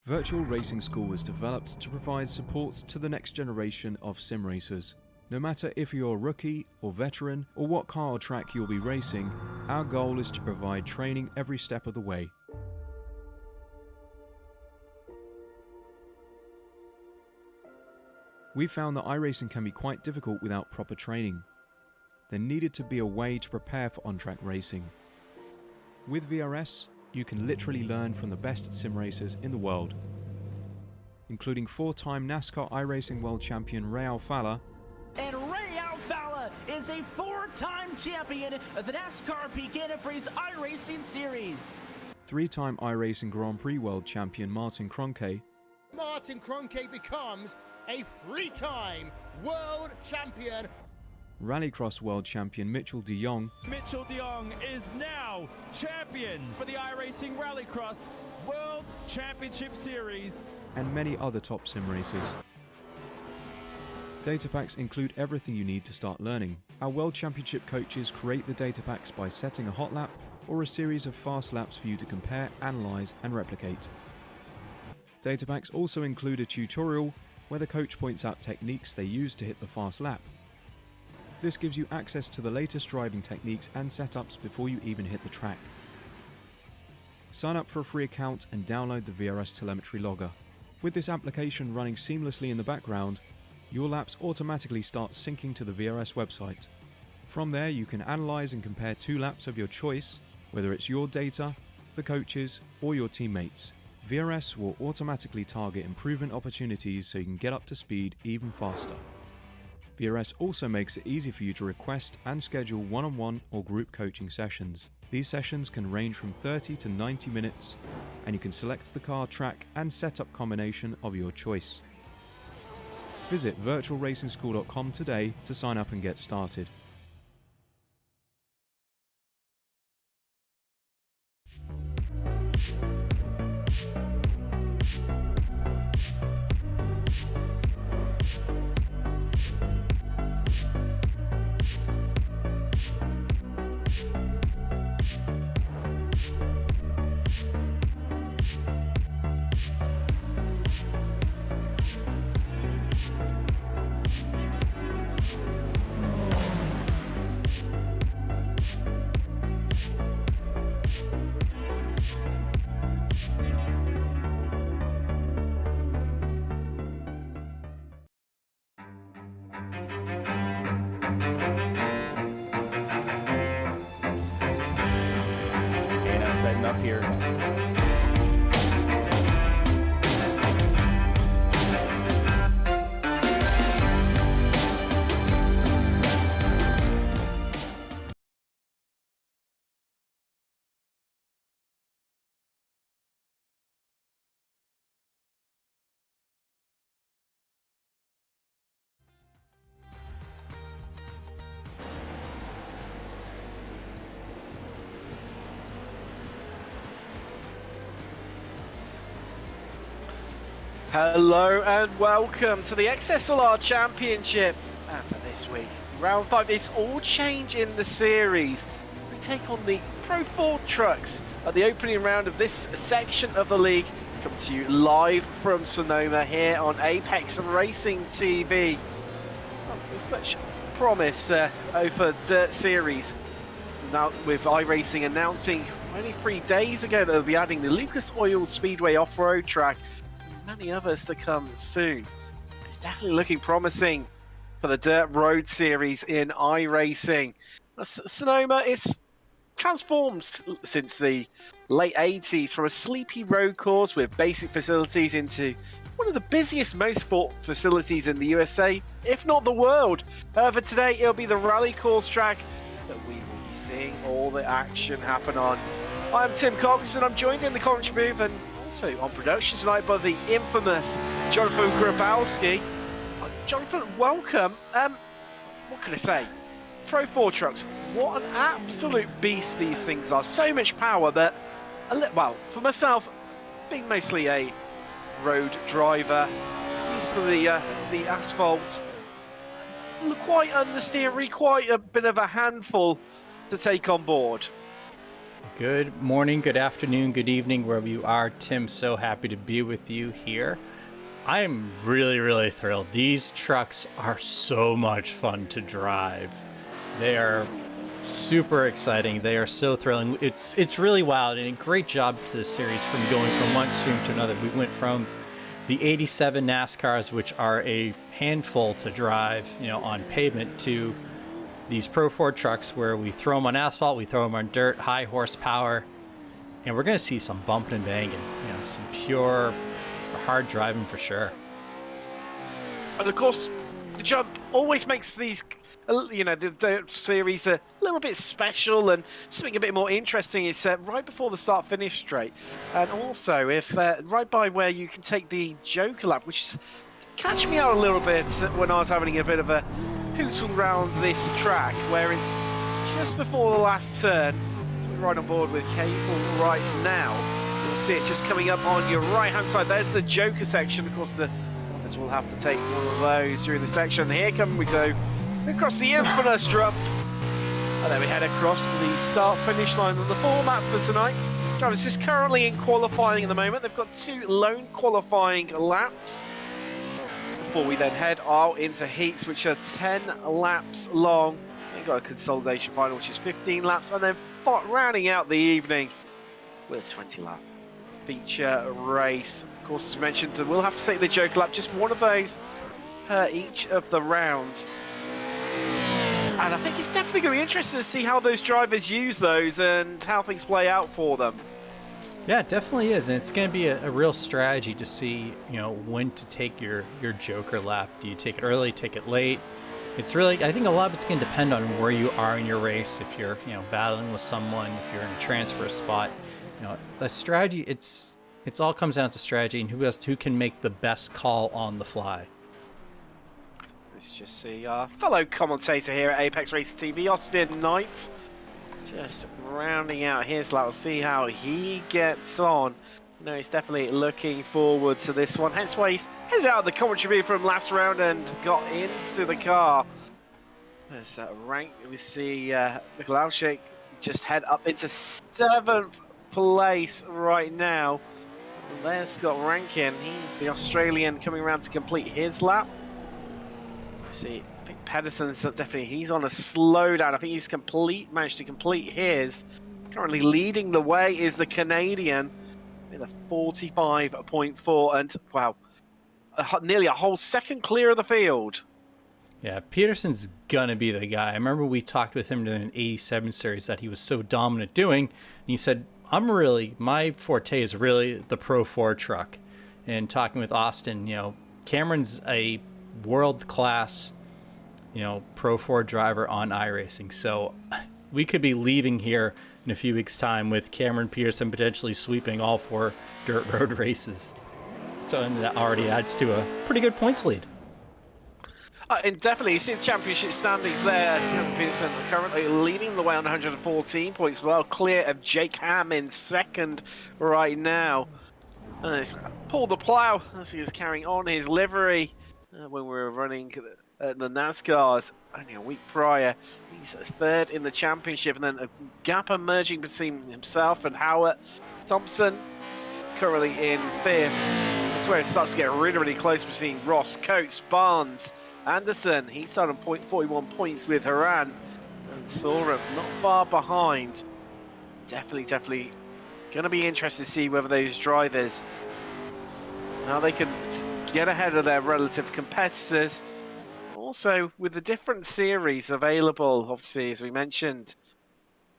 Virtual Racing School was developed to provide support to the next generation of sim racers. No matter if you're a rookie or veteran or what car or track you'll be racing, our goal is to provide training every step of the way. We found that iRacing can be quite difficult without proper training. There needed to be a way to prepare for on-track racing. With VRS, you can literally learn from the best sim racers in the world, including 4-time NASCAR iRacing World Champion Ray Alfala. And Ray Alfala is a 4-time champion of the NASCAR Peak Antifreeze iRacing Series. 3-time iRacing Grand Prix World Champion Martin Kroenke. Martin Kroenke becomes a 3-time world champion. Rallycross World Champion Mitchell de Jong. Mitchell de Jong is now champion for the iRacing Rallycross World Championship Series. And many other top sim racers. Data packs include everything you need to start learning. Our World Championship coaches create the data packs by setting a hot lap or a series of fast laps for you to compare, analyze, and replicate. Data packs also include a tutorial where the coach points out techniques they use to hit the fast lap. This gives you access to the latest driving techniques and setups before you even hit the track. Sign up for a free account and download the VRS telemetry logger. With this application running seamlessly in the background, your laps automatically start syncing to the VRS website. From there, you can analyze and compare 2 laps of your choice, whether it's your data, the coaches, or your teammates. VRS will automatically target improvement opportunities so you can get up to speed even faster. VRS also makes it easy for you to request and schedule one-on-one or group coaching sessions. These sessions can range from 30 to 90 minutes, and you can select the car, track, and setup combination of your choice. Visit virtualracingschool.com today to sign up and get started. Setting up here. Hello and welcome to the XSLR Championship. And for this week, round 5, it's all change in the series. We take on the Pro 4 trucks at the opening round of this section of the league. Come to you live from Sonoma here on Apex Racing TV. With much promise over Dirt Series. Now with iRacing announcing only 3 days ago that they'll be adding the Lucas Oil Speedway off-road track. Many others to come soon. It's definitely looking promising for the Dirt Road Series in iRacing. Sonoma is transformed since the late 80s from a sleepy road course with basic facilities into one of the busiest motorsport facilities in the USA, if not the world. However, today it'll be the rally course track that we will be seeing all the action happen on. I'm Tim Cox and I'm joined in the commentary booth and also on production tonight by the infamous Jonathan Grabowski. Jonathan, welcome. What can I say? Pro 4 trucks, what an absolute beast these things are. So much power, but well, for myself, being mostly a road driver, used for the asphalt, quite understeery, quite a bit of a handful to take on board. Good morning, good afternoon, good evening, wherever you are. Tim, so happy to be with you here. I'm really thrilled. These trucks are so much fun to drive. They are super exciting. They are so thrilling. It's really wild, and a great job to the series from going from one extreme to another. We went from the 87 NASCARs, which are a handful to drive, on pavement, to these Pro 4 trucks where we throw them on asphalt, we throw them on dirt, high horsepower, and we're going to see some bumping and banging, some pure hard driving for sure. And of course, the jump always makes these, the series a little bit special and something a bit more interesting. It's right before the start-finish straight. And also, if right by where you can take the Joker lap, which is catch me out a little bit when I was having a bit of a hootle round this track, where it's just before the last turn. So we're right on board with Cable right now. You'll see it just coming up on your right-hand side. There's the Joker section. Of course, the others will have to take one of those during the section. Here we go across the infamous jump. And then we head across the start-finish line of the format for tonight. Drivers just currently in qualifying at the moment. They've got 2 lone qualifying laps before we then head out into heats, which are 10 laps long. We've got a consolidation final, which is 15 laps, and then rounding out the evening with a 20-lap feature race. Of course, as we mentioned, we'll have to take the Joker lap, just one of those per each of the rounds. And I think it's definitely going to be interesting to see how those drivers use those and how things play out for them. Yeah, it definitely is, and it's going to be a real strategy to see, when to take your Joker lap. Do you take it early, take it late? It's really, I think a lot of it's going to depend on where you are in your race. If you're, battling with someone, if you're in a transfer spot, the strategy. It's all comes down to strategy and who can make the best call on the fly. Let's just see our fellow commentator here at Apex Racing TV, Austin Knight. Just rounding out his lap. We'll see how he gets on. No, he's definitely looking forward to this one. Hence why he's headed out of the commentary booth from last round and got into the car. There's that rank. We see Mikulauschik just head up into 7th place right now. And there's Scott Rankin. He's the Australian coming around to complete his lap. We see Pedersen's definitely, he's on a slowdown. I think he's managed to complete his. Currently leading the way is the Canadian with a 45.4, and wow, nearly a whole second clear of the field. Yeah, Peterson's gonna be the guy. I remember we talked with him during an 87 series that he was so dominant doing, and he said, my forte is really the Pro 4 truck. And talking with Austin, Cameron's a world-class Pro 4 driver on iRacing. So we could be leaving here in a few weeks' time with Cameron Peterson potentially sweeping all 4 dirt road races. So and that already adds to a pretty good points lead. And definitely, you see the championship standings there. Cameron Peterson currently leading the way on 114 points, well clear of Jake Ham in 2nd right now. And it's Paul the Plough as he was carrying on his livery when we were running the NASCARs only a week prior. He's 3rd in the championship, and then a gap emerging between himself and Howard. Thompson currently in 5th. That's where it starts to get really close between Ross, Coates, Barnes, Anderson. He's on 41 points with Haran, and Sorum not far behind. Definitely going to be interested to see whether those drivers, how they can get ahead of their relative competitors. Also, with the different series available, obviously, as we mentioned,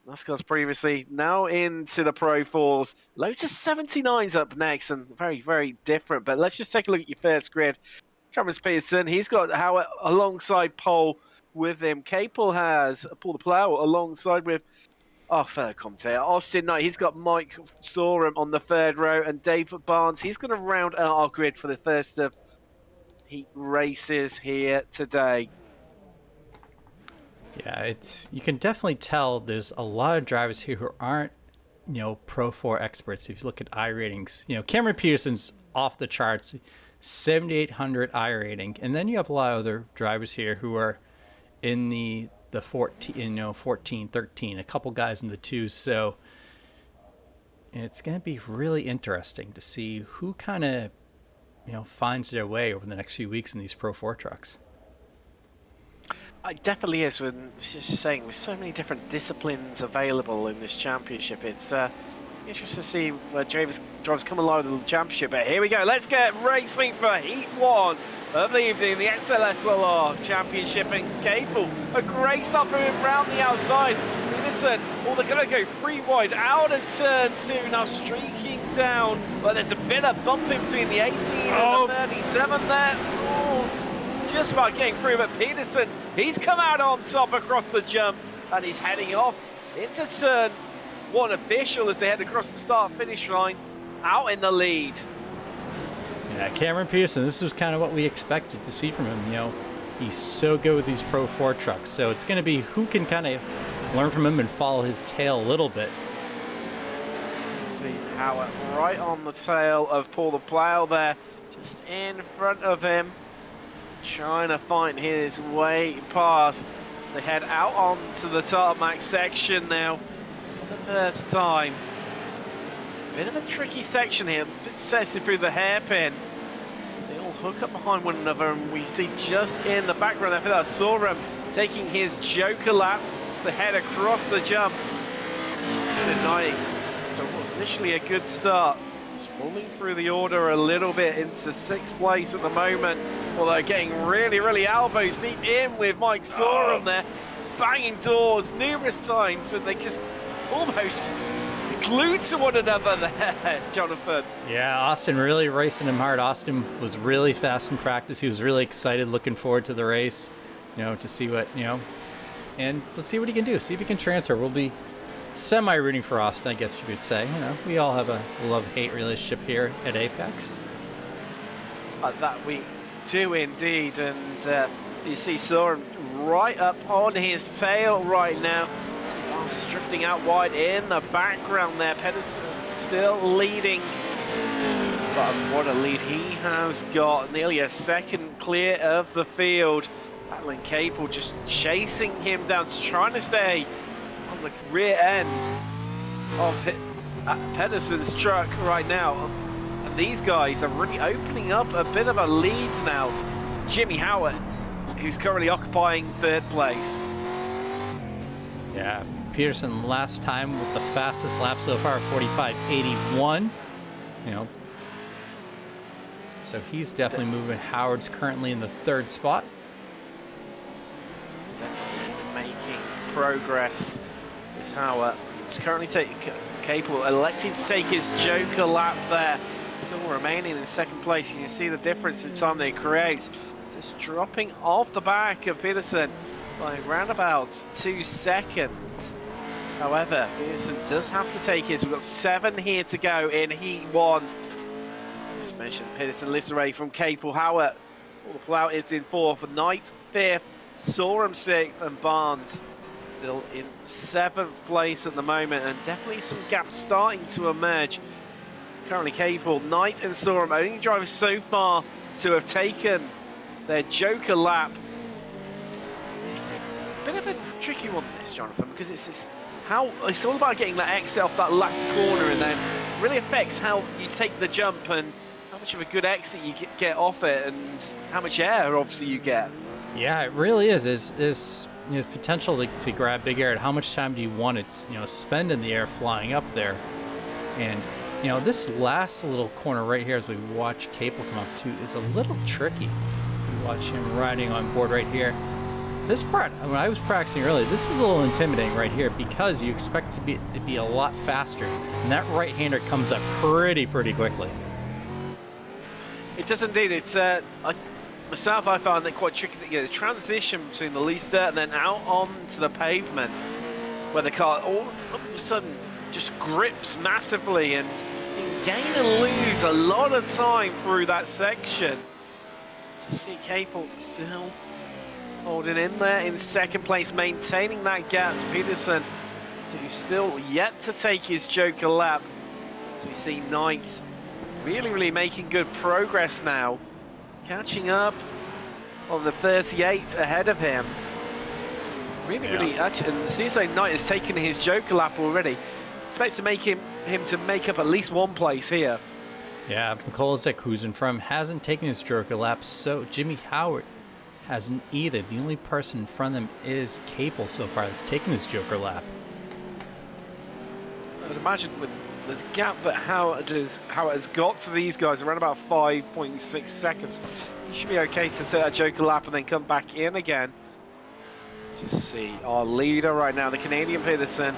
NASCAR's previously, now into the Pro 4s. Lotus 79's up next, and very different. But let's just take a look at your first grid. Cameron Peterson, he's got Howard alongside Pole with him. Capel has Paul the Plough alongside with our fellow commentator, Austin Knight. He's got Mike Sorum on the 3rd row, and Dave Barnes. He's going to round out our grid for the first of heat races here today. Yeah, you can definitely tell there's a lot of drivers here who aren't, Pro 4 experts. If you look at iRatings, Cameron Peterson's off the charts, 7,800 iRating, and then you have a lot of other drivers here who are in the 14, 13, a couple guys in the 2s. So And it's going to be really interesting to see who kind of, finds their way over the next few weeks in these Pro 4 trucks. It definitely is. When just saying, with so many different disciplines available in this championship, it's interesting to see where drivers come along with the championship. But here we go. Let's get racing for Heat 1 of the evening, the XSLR Championship in Capel. A great start from him round the outside. Peterson, they're going to go 3 wide out of turn 2, now streaking down. But there's a bit of bumping between the 18 and the 37 there. Just about getting through, but Peterson, he's come out on top across the jump, and he's heading off into turn 1 official as they head across the start-finish line, out in the lead. Yeah, Cameron Peterson, this was kind of what we expected to see from him. He's so good with these Pro 4 trucks, so it's going to be who can kind of learn from him and follow his tail a little bit. See Howard right on the tail of Paul the Plough there, just in front of him, trying to find his way past. They head out onto the tarmac section now for the first time. Bit of a tricky section here, a bit sensitive through the hairpin. So they all hook up behind one another, and we see just in the background there, I saw him taking his Joker lap as they head across the jump. Tonight, after what was initially a good start, just falling through the order a little bit into 6th place at the moment, although getting really elbows deep in with Mike Sorum there, banging doors numerous times, and they just almost glued to one another there, Jonathan. Yeah, Austin really racing him hard. Austin was really fast in practice. He was really excited, looking forward to the race, to see what, and let's see what he can do. See if he can transfer. We'll be semi-rooting for Austin, I guess you could say. We all have a love-hate relationship here at Apex. That we do indeed, and you see Soren right up on his tail right now. See Barnes is drifting out wide in the background there. Pedersen still leading, but what a lead he has got. Nearly a second clear of the field. Alan Capel just chasing him down, trying to stay on the rear end of Pedersen's truck right now. And these guys are really opening up a bit of a lead now. Jimmy Howard, who's currently occupying 3rd place. Yeah, Peterson last time with the fastest lap so far, 45.81. So he's definitely moving. Howard's currently in the 3rd spot. Definitely making progress. Is Howard. He's currently capable, electing to take his Joker lap there. Still remaining in 2nd place. You can see the difference in time they create. Just dropping off the back of Peterson by around about 2 seconds. However, Peterson does have to take his. We've got 7 here to go in Heat 1. Just mentioned Peterson lifts away from Capel. Howard, Paul the Plough is in 4th, Knight 5th, Sorum 6th, and Barnes still in 7th place at the moment, and definitely some gaps starting to emerge. Currently Capel, Knight and Sorum, only drivers so far to have taken their Joker lap. It's a bit of a tricky one, this, Jonathan, because it's all about getting that exit off that last corner, and then really affects how you take the jump and how much of a good exit you get off it, and how much air obviously you get. Yeah, it really is. There's potential to grab big air. And how much time do you want to spend in the air flying up there? And this last little corner right here, as we watch Capel come up to, is a little tricky. You watch him riding on board right here. This part, when I was practicing earlier, this is a little intimidating right here because you expect to be a lot faster, and that right-hander comes up pretty quickly. It does indeed. It's myself, I found it quite tricky. The transition between the least dirt and then out onto the pavement, where the car all of a sudden just grips massively, and you can gain and lose a lot of time through that section. Just see Capel still holding in there in 2nd place, maintaining that gap to Peterson, who's still yet to take his Joker lap. As we see Knight really making good progress now, catching up on the 38 ahead of him. Really, actually, and the CSA Knight has taken his Joker lap already. Expect to make him him to make up at least one place here. Yeah, Mikolasek, who's in front, hasn't taken his Joker lap, so Jimmy Howard hasn't either. The only person in front of them is Capel so far that's taken his Joker lap. I'd imagine with the gap that Howard has got to these guys, around about 5.6 seconds, you should be okay to take that Joker lap and then come back in again. Just see our leader right now, the Canadian Peterson.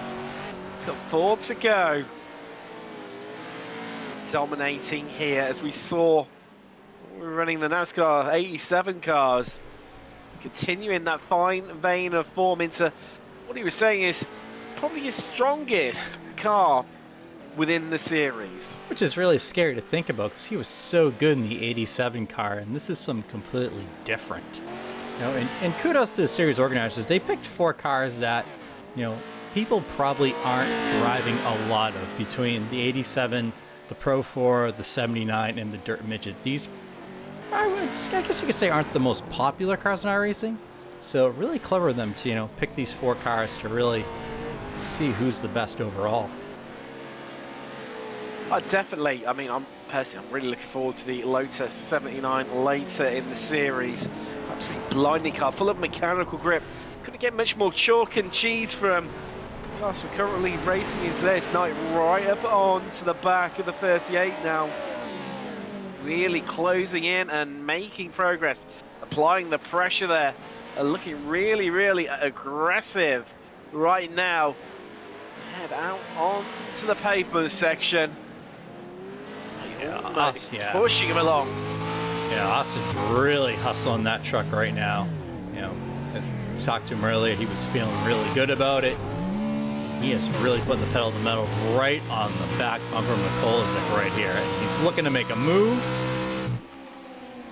He's got 4 to go. Dominating here, as we saw we're running the NASCAR 87 cars. Continuing that fine vein of form into what he was saying is probably his strongest car within the series. Which is really scary to think about because he was so good in the 87 car, and this is something completely different. You know, and kudos to the series organizers. They picked 4 cars that, you know, people probably aren't driving a lot of, between the 87, the Pro 4, the 79, and the Dirt Midget. These, I guess you could say, aren't the most popular cars in iRacing. So really clever of them to, you know, pick these 4 cars to really see who's the best overall. Definitely. I mean, I'm really looking forward to the Lotus 79 later in the series. Absolutely blinding car, full of mechanical grip. Couldn't get much more chalk and cheese from us. We're currently racing into this night right up on to the back of the 38 now. Really closing in and making progress. Applying the pressure there. Looking really, really aggressive right now. Head out onto the pavement section. Pushing him along. Yeah, Austin's really hustling that truck right now. You know, I talked to him earlier. He was feeling really good about it. He has really put the pedal to the metal right on the back bumper of Mikolasek right here. He's looking to make a move.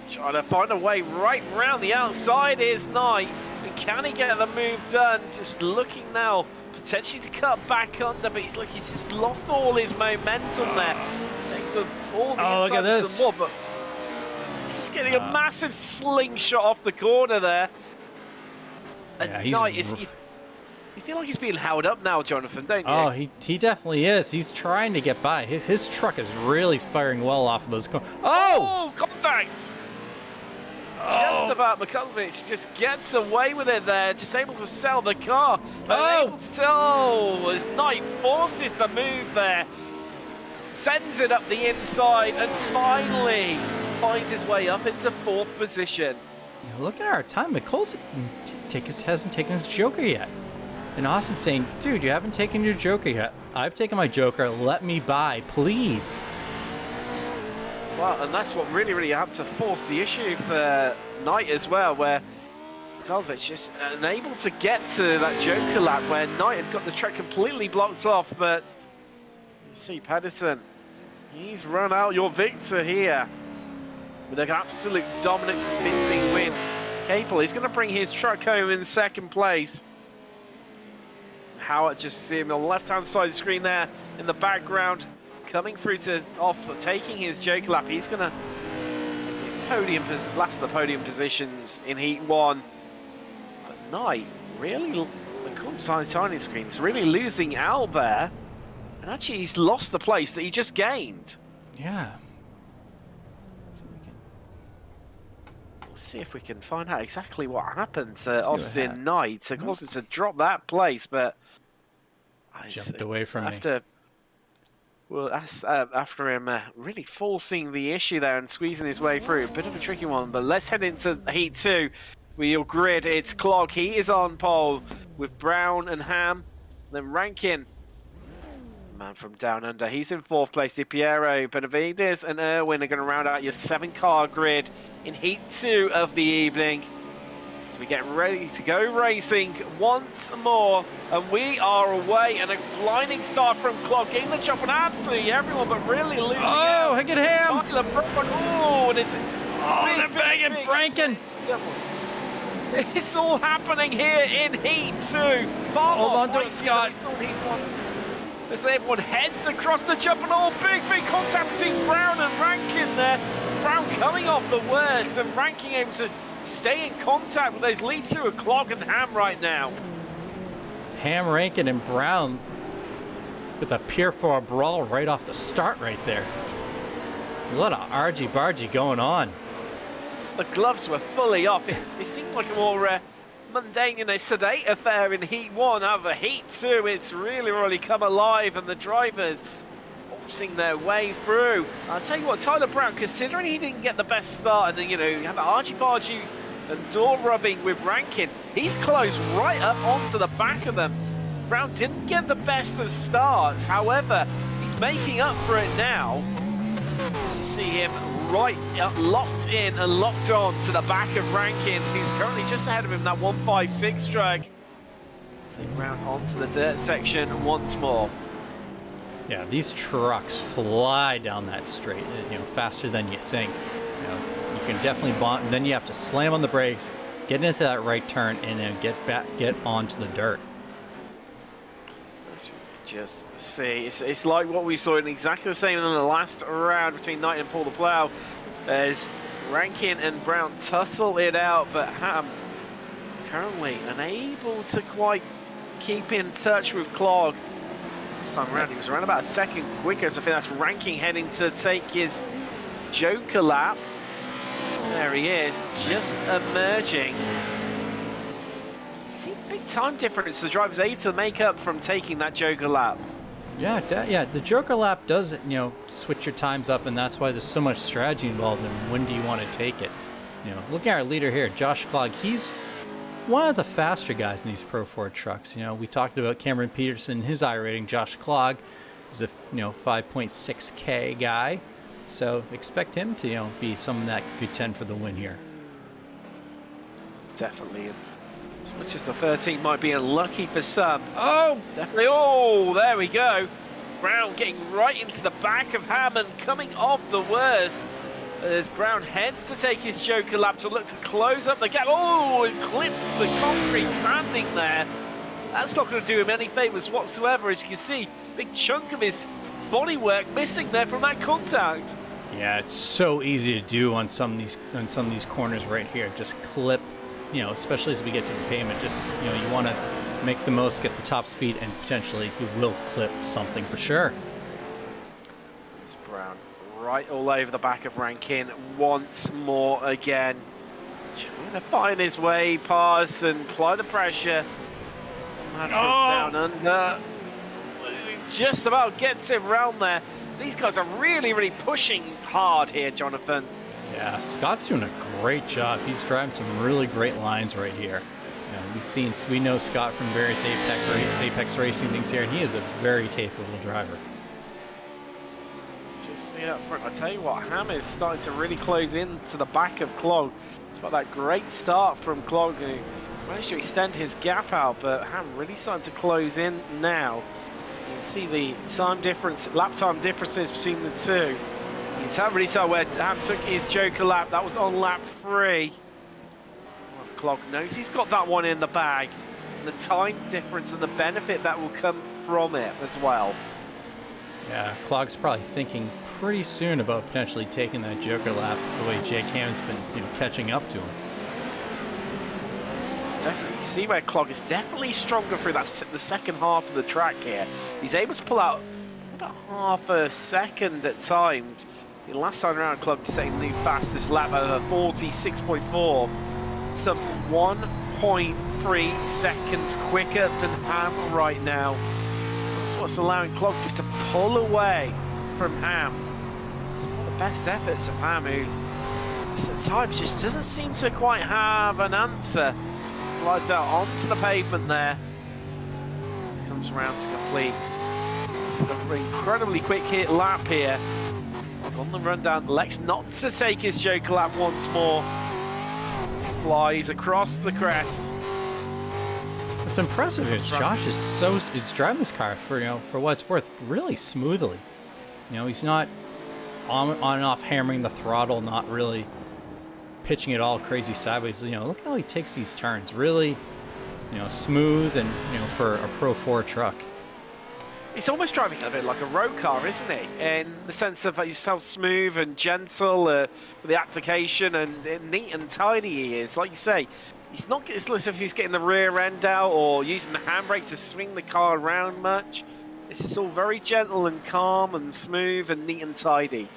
Trying to find a way right round the outside is Knight. And can he get the move done? Just looking now, potentially to cut back under, but he's just lost all his momentum there. Takes all the look at this. More, but he's just getting a massive slingshot off the corner there. And yeah, Knight is. You feel like he's being held up now, Jonathan, don't you? Oh, he definitely is. He's trying to get by. His truck is really firing well off of those corners. Oh! Contact! Just about Mikolasek just gets away with it there, just able to sell the car. As Knight forces the move there, sends it up the inside, and finally finds his way up into 4th position. Yeah, look at our time. Mikolasek hasn't taken his Joker yet. And Austin's saying, dude, you haven't taken your Joker yet. I've taken my Joker. Let me by, please. Well, and that's what really had to force the issue for Knight as well, where Mikolasek just unable to get to that Joker lap where Knight had got the track completely blocked off. But you see Pedersen, he's run out your victor here with an absolute dominant, convincing win. Capel, he's going to bring his truck home in 2nd place. Howard just see him on the left-hand side of the screen there in the background, coming through to taking his Joker lap. He's going to take the last of the podium positions in Heat 1. But Knight really, the tiny screen's really losing out there. And actually, he's lost the place that he just gained. Yeah. We'll see if we can find out exactly what happened to Austin Knight. It caused him to drop that place, but jumped away from after him really forcing the issue there and squeezing his way through. A bit of a tricky one, but let's head into Heat 2 with your grid. It's Clog. He is on pole with Brown and Ham. Then Rankin, man from down under, he's in 4th place. Di Piero, Benavides and Irwin are going to round out your 7-car grid in Heat 2 of the evening. We get ready to go racing once more, and we are away. And a blinding start from Clog, getting the jump on absolutely everyone, but really losing out. Look at him! Oh, they're banging Franken! It's all happening here in Heat 2. Hold on to it, Scott. As everyone heads across the jump, and all big contact between Brown and Rankin there. Brown coming off the worst, and Rankin able to stay in contact with those lead 2 of Clog and Ham right now. Ham, Rankin, and Brown. with a Pier 4 brawl right off the start right there. A lot of argy-bargy going on. The gloves were fully off. It seemed like a more mundane and a sedate affair in Heat 1. However, Heat 2, it's really come alive, and the drivers forcing their way through. I'll tell you what, Tyler Brown, considering he didn't get the best start, and you know, you have argy-bargy and door rubbing with Rankin, he's closed right up onto the back of them. Brown didn't get the best of starts, however, he's making up for it now. As you see him right locked in and locked on to the back of Rankin, who's currently just ahead of him, that 156 drag. So Brown onto the dirt section once more. Yeah, these trucks fly down that straight, you know, faster than you think. You know, you can definitely bond, and then you have to slam on the brakes, get into that right turn, and then get onto the dirt. Just see, it's like what we saw in exactly the same in the last round between Knight and Paul the Plough, as Rankin and Brown tussle it out, but Ham currently unable to quite keep in touch with Clog. This time around, he was around about a second quicker, so I think that's Rankin heading to take his Joker lap. There he is, just emerging. See big time difference the driver's able to make up from taking that Joker lap. Yeah, yeah, the Joker lap does, you know, switch your times up, and that's why there's so much strategy involved in when do you want to take it. You know, look at our leader here, Josh Clog. He's one of the faster guys in these Pro 4 trucks. You know, we talked about Cameron Peterson, his iRating. Josh Clog is a 5.6K guy, so expect him to be someone that could contend for the win here. Definitely. As much as the 13 might be unlucky for some. Oh, definitely. Oh, there we go. Brown getting right into the back of Hammond, coming off the worst. As Brown heads to take his Joker lap to look to close up the gap. Oh, it clips the concrete standing there. That's not going to do him any favours whatsoever. As you can see, big chunk of his bodywork missing there from that contact. Yeah, it's so easy to do on some of these corners right here. Just clip. You know, especially as we get to the pavement, just, you know, you want to make the most, get the top speed, and potentially you will clip something for sure. It's Brown right all over the back of Rankin once more again. Trying to find his way past and apply the pressure. Down under. Just about gets him round there. These guys are really pushing hard here, Jonathan. Yeah, Scott's doing a great job. He's driving some really great lines right here. You know, we know Scott from various Apex racing things here, and he is a very capable driver. Just see up front. I tell you what, Ham is starting to really close in to the back of Clog. It's about that great start from Clog, who managed to extend his gap out, but Ham really starting to close in now. You can see the time difference, lap time differences between the two. You can't really tell where Ham took his Joker lap. That was on lap 3. Clog knows he's got that one in the bag. And the time difference and the benefit that will come from it as well. Yeah, Clog's probably thinking pretty soon about potentially taking that Joker lap the way Jake Ham's been catching up to him. Definitely, you see where Clog is definitely stronger through the second half of the track here. He's able to pull out about half a second at times. Last time around, Clog setting the new fastest lap over 46.4. Some 1.3 seconds quicker than Ham right now. That's what's allowing Clog just to pull away from Ham. It's one of the best efforts of Ham, who at times just doesn't seem to quite have an answer. Slides out onto the pavement there. Comes around to complete. It's an incredibly quick hit lap here. On the rundown, Lex not to take his Joker lap once more. He flies across the crest. What's impressive is Josh is driving this car for what it's worth really smoothly. You know, he's not on and off hammering the throttle, not really pitching it all crazy sideways. You know, look how he takes these turns, really, smooth and for a Pro 4 truck. He's almost driving a bit like a road car, isn't he? In the sense of he's so smooth and gentle with the application, and neat and tidy he is. Like you say, he's not as if he's getting the rear end out or using the handbrake to swing the car around much. This is all very gentle and calm and smooth and neat and tidy.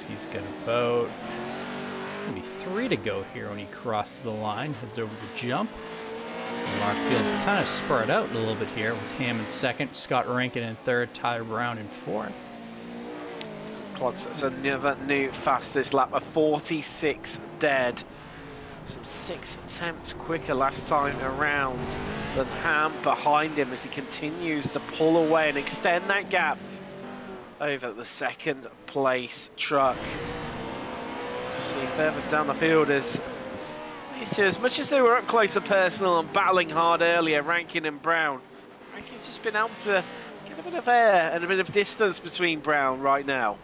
He's got about maybe 3 to go here when he crosses the line, heads over the jump. And our field's kind of spread out a little bit here with Ham in second, Scott Rankin in third, Tyler Brown in fourth. Clogs, that's another new fastest lap, a 46 dead. Some 6 attempts quicker last time around than Ham behind him as he continues to pull away and extend that gap over the second place truck. See further down the field as much as they were up close and personal and battling hard earlier, Rankin and Brown. Rankin's just been able to get a bit of air and a bit of distance between Brown right now.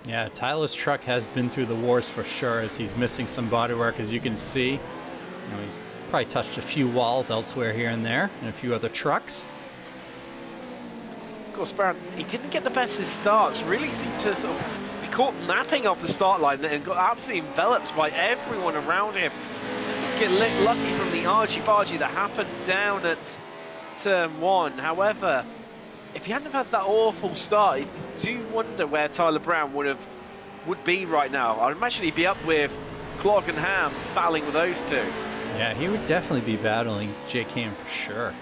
Yeah, Tyler's truck has been through the wars for sure as he's missing some bodywork, as you can see. You know, he's probably touched a few walls elsewhere here and there and a few other trucks. Of course, Brown, he didn't get the best of starts, really seemed to sort of be caught napping off the start line and got absolutely enveloped by everyone around him. Didn't get lucky from the argy-bargy that happened down at turn 1. However, if he hadn't have had that awful start, I do wonder where Tyler Brown would be right now. I imagine he'd be up with Clog and Ham battling with those two. Yeah, he would definitely be battling Jake Ham for sure.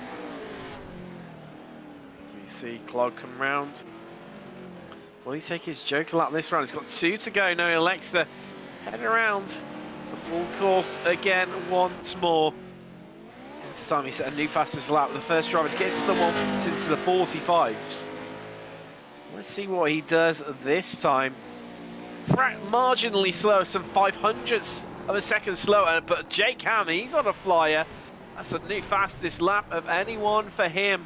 You see Clog come round. Will he take his Joker lap this round? He's got 2 to go. No, Alexa heading around the full course again once more. This time he set a new fastest lap. The first driver to get into the 45s. Let's see what he does this time. Marginally slower, some 0.05 of a second slower, but Jake Ham, he's on a flyer. That's the new fastest lap of anyone for him.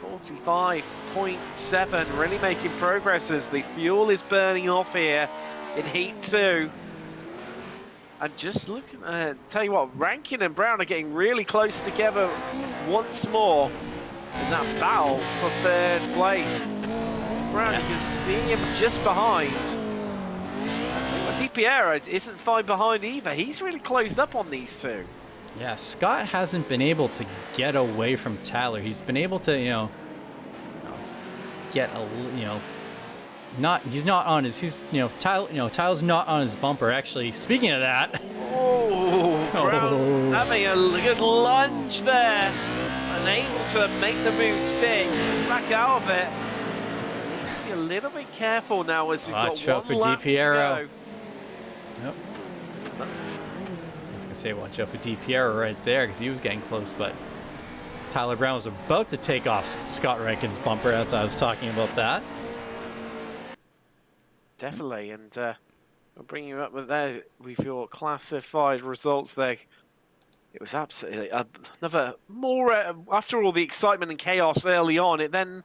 45.7, really making progress as the fuel is burning off here in Heat 2. And just looking at, tell you what, Rankin and Brown are getting really close together once more in that battle for third place. It's Brown, you can see him just behind. I'll tell you what, Di Piero isn't far behind either. He's really closed up on these two. Yeah, Scott hasn't been able to get away from Tyler. He's been able to, get Tyler's not on his bumper. Actually, speaking of that. Oh, Brown having a good lunge there. Unable to make the move stick. He's back out of it. Just needs to be a little bit careful now as we've got one lap to go. Yep. I was going to say, watch out for Di Piero right there because he was getting close, but Tyler Brown was about to take off Scott Rankin's bumper as I was talking about that. Definitely, and we'll bring you up with there with your classified results there. It was absolutely another more, after all the excitement and chaos early on, it then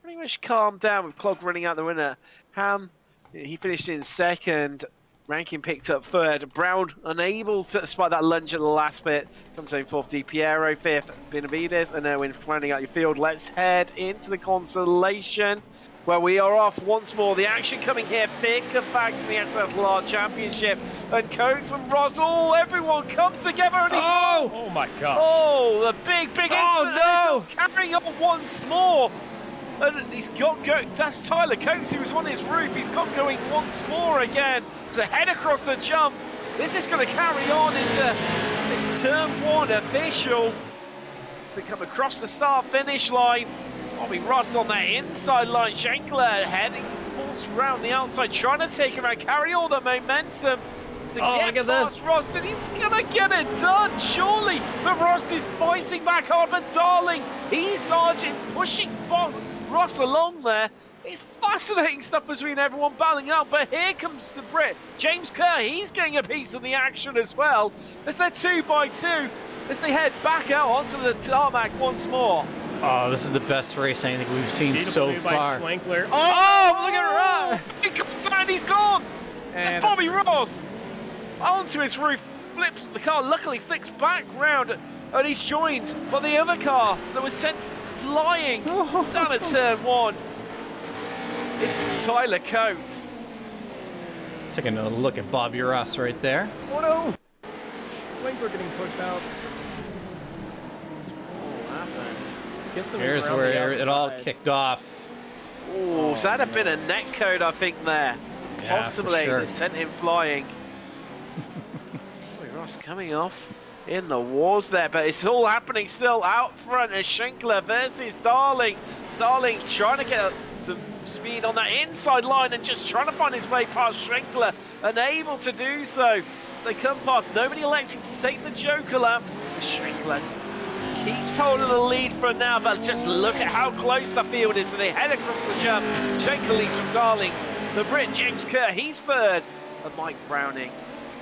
pretty much calmed down with Clog running out the winner. Ham, he finished in second. Rankin picked up third. Brown unable to, despite that lunge at the last bit, comes home fourth. Di Piero, fifth. Benavides, and Erwin rounding out your field. Let's head into the Consolation, where we are off once more. The action coming here, thick and fast in the XSLR Championship. And Coates and Ross, everyone comes together. And oh my God. Oh, the big incident. Oh, no. Carrying on once more. And he's got that's Tyler Coates, who was on his roof. He's got going once more again to head across the jump. This is going to carry on into this turn 1 official to come across the start-finish line. Bobby Ross on that inside line. Schenkler heading force around the outside, trying to take him out, carry all the momentum. Look at this. Ross, and he's going to get it done, surely. But Ross is fighting back hard, but Darling, he's Sargent pushing Ross along there. It's fascinating stuff between everyone battling out, but here comes the Brit. James Kerr, he's getting a piece of the action as well. As they're 2 by 2, as they head back out onto the tarmac once more. Oh, this is the best race I think we've seen so far. By look at Ross! And he's gone! It's Bobby Ross! Onto his roof, flips the car, luckily flicks back round, and he's joined by the other car that was sent flying down at turn 1. It's Tyler Coates. Taking a look at Bobby Ross right there. Oh no! Schwenkler getting pushed out. What happened? Here's where it all kicked off. Oh, so that had been a net code, I think, there. Yeah, Possibly, for sure. that sent him flying. Ross coming off in the walls there, but it's all happening still out front as Schrinkler versus Darling. Darling trying to get some speed on that inside line and just trying to find his way past Schrinkler, unable to do so. They come past, nobody electing to take the Joker lap. Schrinkler keeps holding the lead for now, but just look at how close the field is. So they head across the jump. Schrinkler leads from Darling. The Brit, James Kerr, he's third. And Mike Browning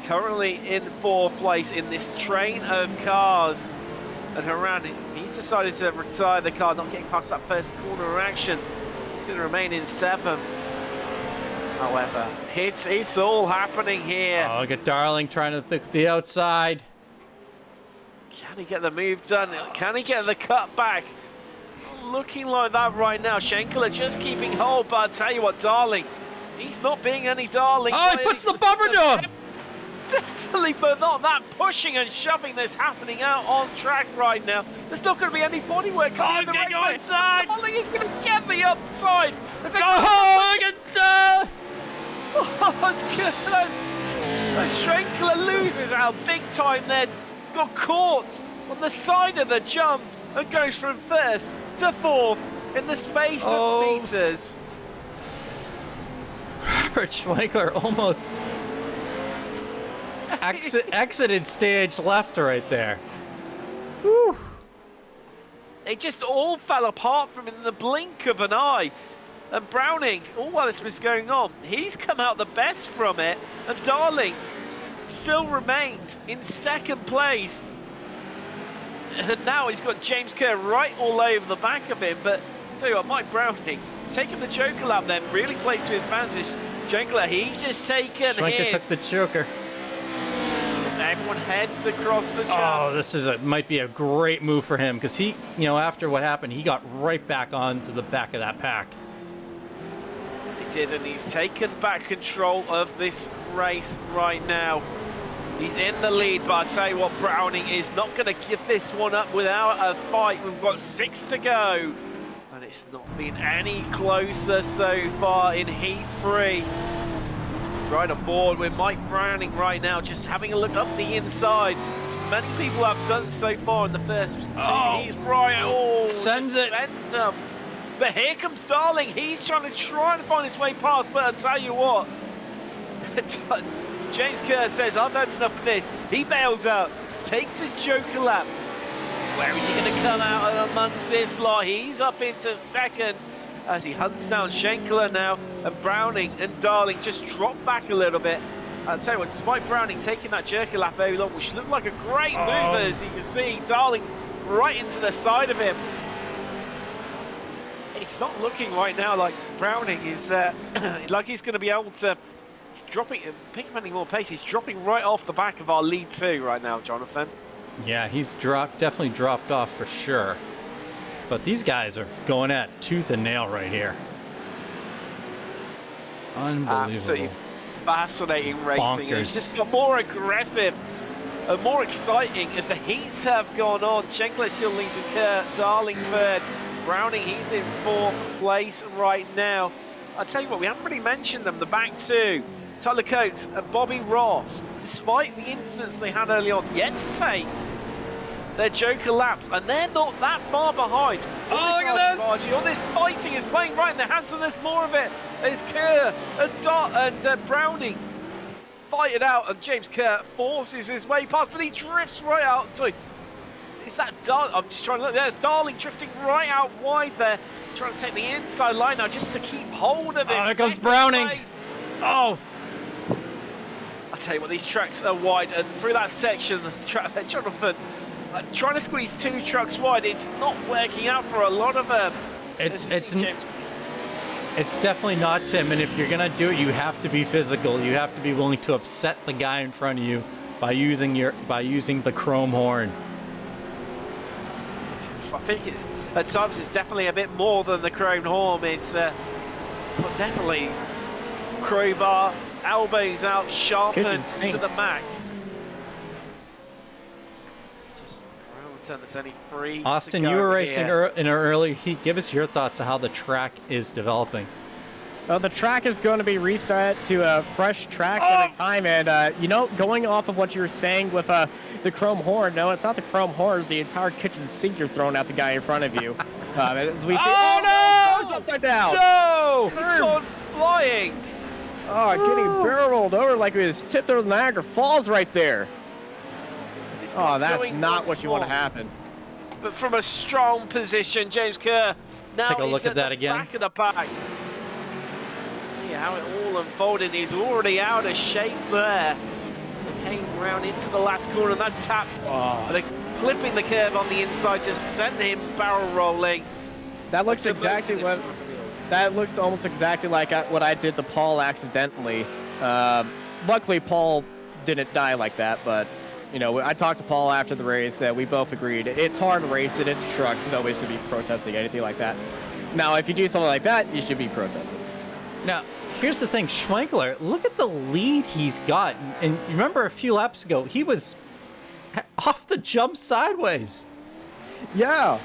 currently in fourth place in this train of cars. And Haran, he's decided to retire the car, not getting past that first corner action. He's going to remain in seventh. However, it's all happening here. Oh, look at Darling trying to fix the outside. Can he get the move done? Can he get the cut back? Not looking like that right now. Schenkler just keeping hold, but I'll tell you what, Darling, he's not being any Darling. Oh, he puts the bumper to him! Definitely, but not that pushing and shoving that's happening out on track right now. There's not going to be any bodywork coming he's going to go inside! Darling is going to get the upside! Oh, look at that! As Schrenkler loses out big time there, got caught on the side of the jump and goes from first to fourth in the space of meters. Robert Schwenkler almost exited stage left right there. Whew. It just all fell apart from him in the blink of an eye. And Browning, all while this was going on, he's come out the best from it. And Darling still remains in second place. And now he's got James Kerr right all over the back of him. But I'll tell you what, Mike Browning taking the Joker lap then really played to his advantage. Schenkler, he's just taken Schwenkler took the Joker. As everyone heads across the jump. Oh, this might be a great move for him because he, after what happened, he got right back onto the back of that pack. Did, and he's taken back control of this race right now. He's in the lead, but I'll tell you what, Browning is not going to give this one up without a fight. We've got 6 to go, and it's not been any closer so far in Heat 3. Right aboard with Mike Browning right now, just having a look up the inside. As many people have done so far in the first 2. He's right, sends it. Sends him. But here comes Darling. He's trying to find his way past. But I'll tell you what, James Kerr says, I've had enough of this. He bails out, takes his Joker lap. Where is he going to come out amongst this lot? He's up into second as he hunts down Schenkler now. And Browning and Darling just drop back a little bit. I'll tell you what, despite Browning taking that Joker lap early on, which looked like a great move, as you can see, Darling right into the side of him. It's not looking right now like Browning is like he's going to be able to. He's picking up any more pace. He's dropping right off the back of our lead 2 right now, Jonathan. Yeah, he's definitely dropped off for sure. But these guys are going at tooth and nail right here. Unbelievable. Absolutely fascinating racing. Bonkers. It's just got more aggressive and more exciting as the heats have gone on. Schenkler still leads with Kerr, Darling third. Browning, he's in fourth place right now. I'll tell you what, we haven't really mentioned them, the back 2. Tyler Coates and Bobby Ross, despite the incidents they had early on, yet to take their Joker laps, and they're not that far behind. Look at this! All this fighting is playing right in their hands, and there's more of it. There's Kerr and Browning fight it out, and James Kerr forces his way past, but he drifts right out. Sorry. Is that Darling? I'm just trying to look. There's Darling drifting right out wide there, trying to take the inside line now just to keep hold of this. Oh, there comes Browning. Place. Oh. I'll tell you what, these tracks are wide, and through that section, Jonathan, trying to squeeze 2 trucks wide, it's not working out for a lot of them. It's definitely not, Tim, and if you're going to do it, you have to be physical. You have to be willing to upset the guy in front of you by using the chrome horn. I think at times it's definitely a bit more than the chrome horn. It's definitely crowbar, elbows out, sharpened to the max. Just around the turn. There's only 3 Austin, to go you were racing here. in our earlier heat. Give us your thoughts on how the track is developing. The track is going to be restarted to a fresh track at a time. And, you know, going off of what you were saying with the chrome horn, no, it's not the chrome horn. It's the entire kitchen sink you're throwing at the guy in front of you. As we see, no! Goes upside down. No! He's gone flying. Oh, getting barrel rolled over like he was tipped over the Niagara Falls right there. He's Oh, gone that's going not once what you want to more. happen. But from a strong position, James Kerr. Now Take a he's look at that the again. Back of the pack. See how it all unfolded. He's already out of shape there. They came round into the last corner, and that tap, the clipping the curve on the inside, just sent him barrel rolling. That looks Like exactly some what. moves into the wheels. That looks almost exactly like what I did to Paul accidentally. Luckily, Paul didn't die like that, but, you know, I talked to Paul after the race that we both agreed it's hard to race it, it's trucks, nobody should be protesting anything like that. Now, if you do something like that, you should be protesting. Now, here's the thing, Schwenkler, look at the lead he's got. And you remember a few laps ago, he was off the jump sideways. Yeah,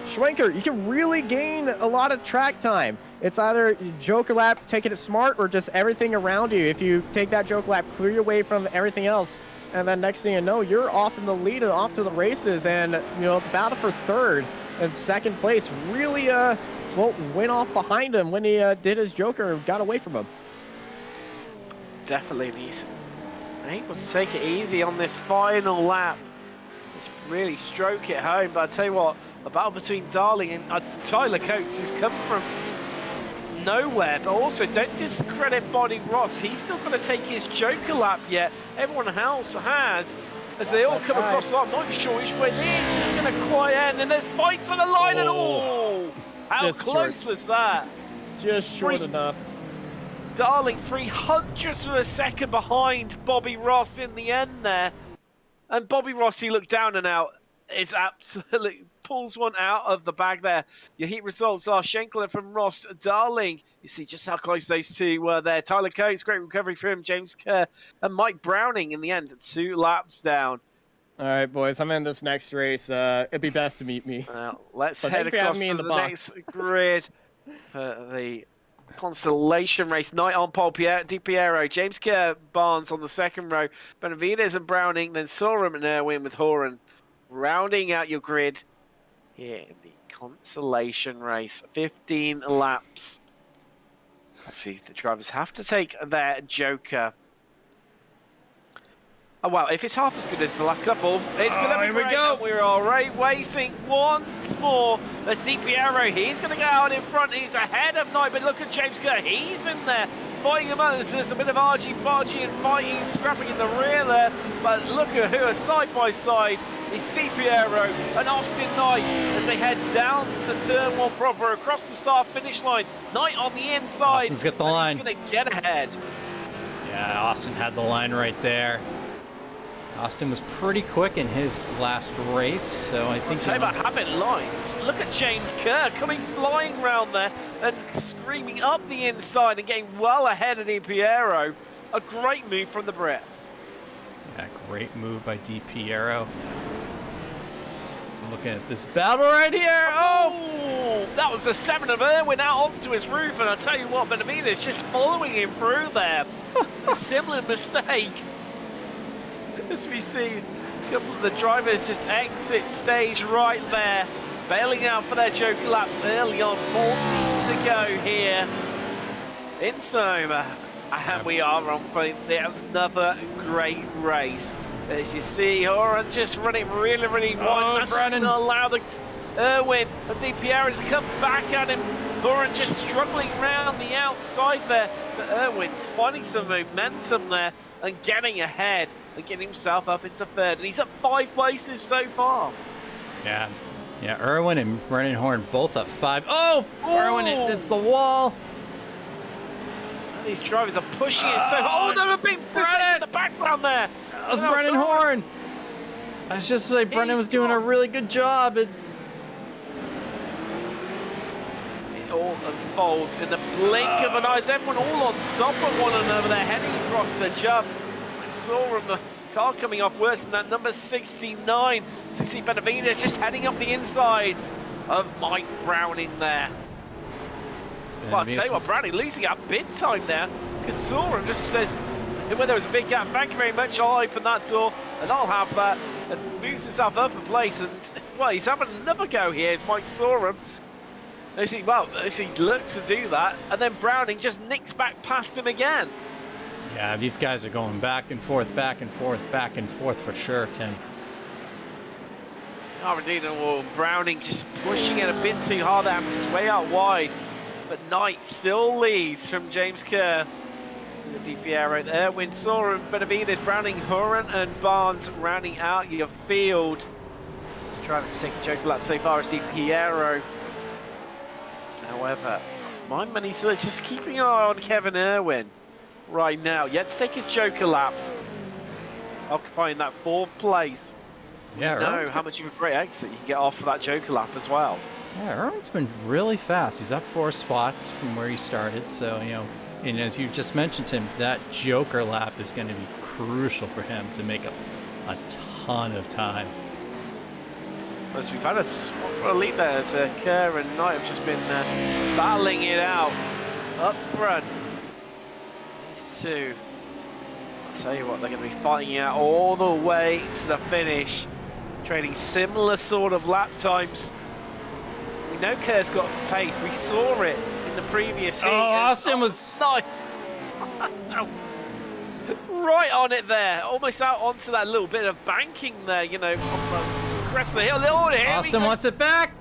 Schwenker, you can really gain a lot of track time. It's either Joker lap, taking it smart, or just everything around you. If you take that Joker lap, clear your way from everything else, and then next thing you know, you're off in the lead and off to the races. And, you know, the battle for third and second place really went off behind him when he did his Joker and got away from him. Definitely he's able to take it easy on this final lap. Just really stroke it home. But I tell you what, a battle between Darling and Tyler Coates, who's come from nowhere, but also don't discredit Bonnie Ross. He's still going to take his Joker lap yet. Everyone else has, as they all come across the line. I'm not sure which way this is going to quite end, and there's fights on the line and all. How Just close was that? Just short enough. Darling 300ths of a second behind Bobby Ross in the end there. And Bobby Ross, he looked down and out. Is absolutely pulls one out of the bag there. Your heat results are Schenkler from Ross, Darling. You see just how close those two were there. Tyler Coates, great recovery for him. James Kerr and Mike Browning in the end, 2 laps down. All right, boys, I'm in this next race. It'd be best to meet me. Let's But head thank you for across having me to in the the next grid for the Consolation race. Night on pole, Di Piero, James Kerr, Barnes on the second row, Benavides and Browning, then Sorum and Irwin with Horan rounding out your grid here in the Consolation race. 15 laps. Obviously, the drivers have to take their Joker. Oh, well, if it's half as good as the last couple, it's going to be here we great. go. And we're already racing once more. That's Di Piero. He's going to go out in front. He's ahead of Knight, but look at James Kerr. He's in there fighting him out. There's a bit of argy-bargy and fighting and scrapping in the rear there. But look at who are side by side. It's Di Piero and Austin Knight as they head down to turn 1 proper across the start-finish line. Knight on the inside. Austin's got the and line. He's going to get ahead. Yeah, Austin had the line right there. Austin was pretty quick in his last race, so I think... Tell you about having lines. Look at James Kerr coming flying round there and screaming up the inside and getting well ahead of Di Piero. A great move from the Brit. Yeah, great move by Di Piero. Looking at this battle right here. Oh! That was the 7 of Irwin out onto his roof, and I tell you what, Benavides just following him through there. A similar mistake. As we see a couple of the drivers just exit stage right there, bailing out for their Joker laps early on. 14 to go here in Sonoma, and we are on for another great race. As you see, Horan just running really, really wide. That's just going to allow the Irwin and Di Piero to come back at him. Horan just struggling around the outside there, but Irwin finding some momentum there and getting ahead and getting himself up into third. And he's up 5 places so far. Yeah, Irwin and Brennan Horn both up 5. Oh! Irwin hits the wall. And these drivers are pushing it so hard. Oh, there's a big mistake in the background there. That was Brennan Horn. I was just like, Brennan was doing a really good job. It all unfolds in the blink of an eye. Everyone all on top of one another. They're heading across the jump. I saw them car coming off worse than that, number 69. So you see Benavides just heading up the inside of Mike Browning there. Well, I'll tell you what, Browning losing out big time there, because Sorum just says, when there was a big gap, thank you very much, I'll open that door and I'll have that, and moves himself up a place. And well, he's having another go here, is Mike Sorum. He looked to do that, and then Browning just nicks back past him again. Yeah, these guys are going back and forth, back and forth, back and forth for sure, Tim. Oh, indeed, and Browning just pushing it a bit too hard there, way out wide. But Knight still leads from James Kerr. The DiPiero there, Erwin, Sorum, Benavides, Browning, Huron, and Barnes rounding out your field. Just trying to take a joke lap so far as DiPiero. However, my money's just keeping an eye on Kevin Irwin right now. Yet to take his Joker lap, occupying that 4th place. Yeah, know how much of a great exit you can get off of that Joker lap as well. Yeah, Irwin's been really fast. He's up 4 spots from where he started. So, you know, and as you just mentioned, Tim, that Joker lap is going to be crucial for him to make up a ton of time. As we've had a spot for a lead there, as Kerr and Knight have just been battling it out up front. These two, I'll tell you what, they're going to be fighting it out all the way to the finish, trading similar sort of lap times. We know Kerr's got pace. We saw it in the previous heat. Oh, Austin was... Nice. Right on it there, almost out onto that little bit of banking there, you know, crest of the hill. Austin wants it back.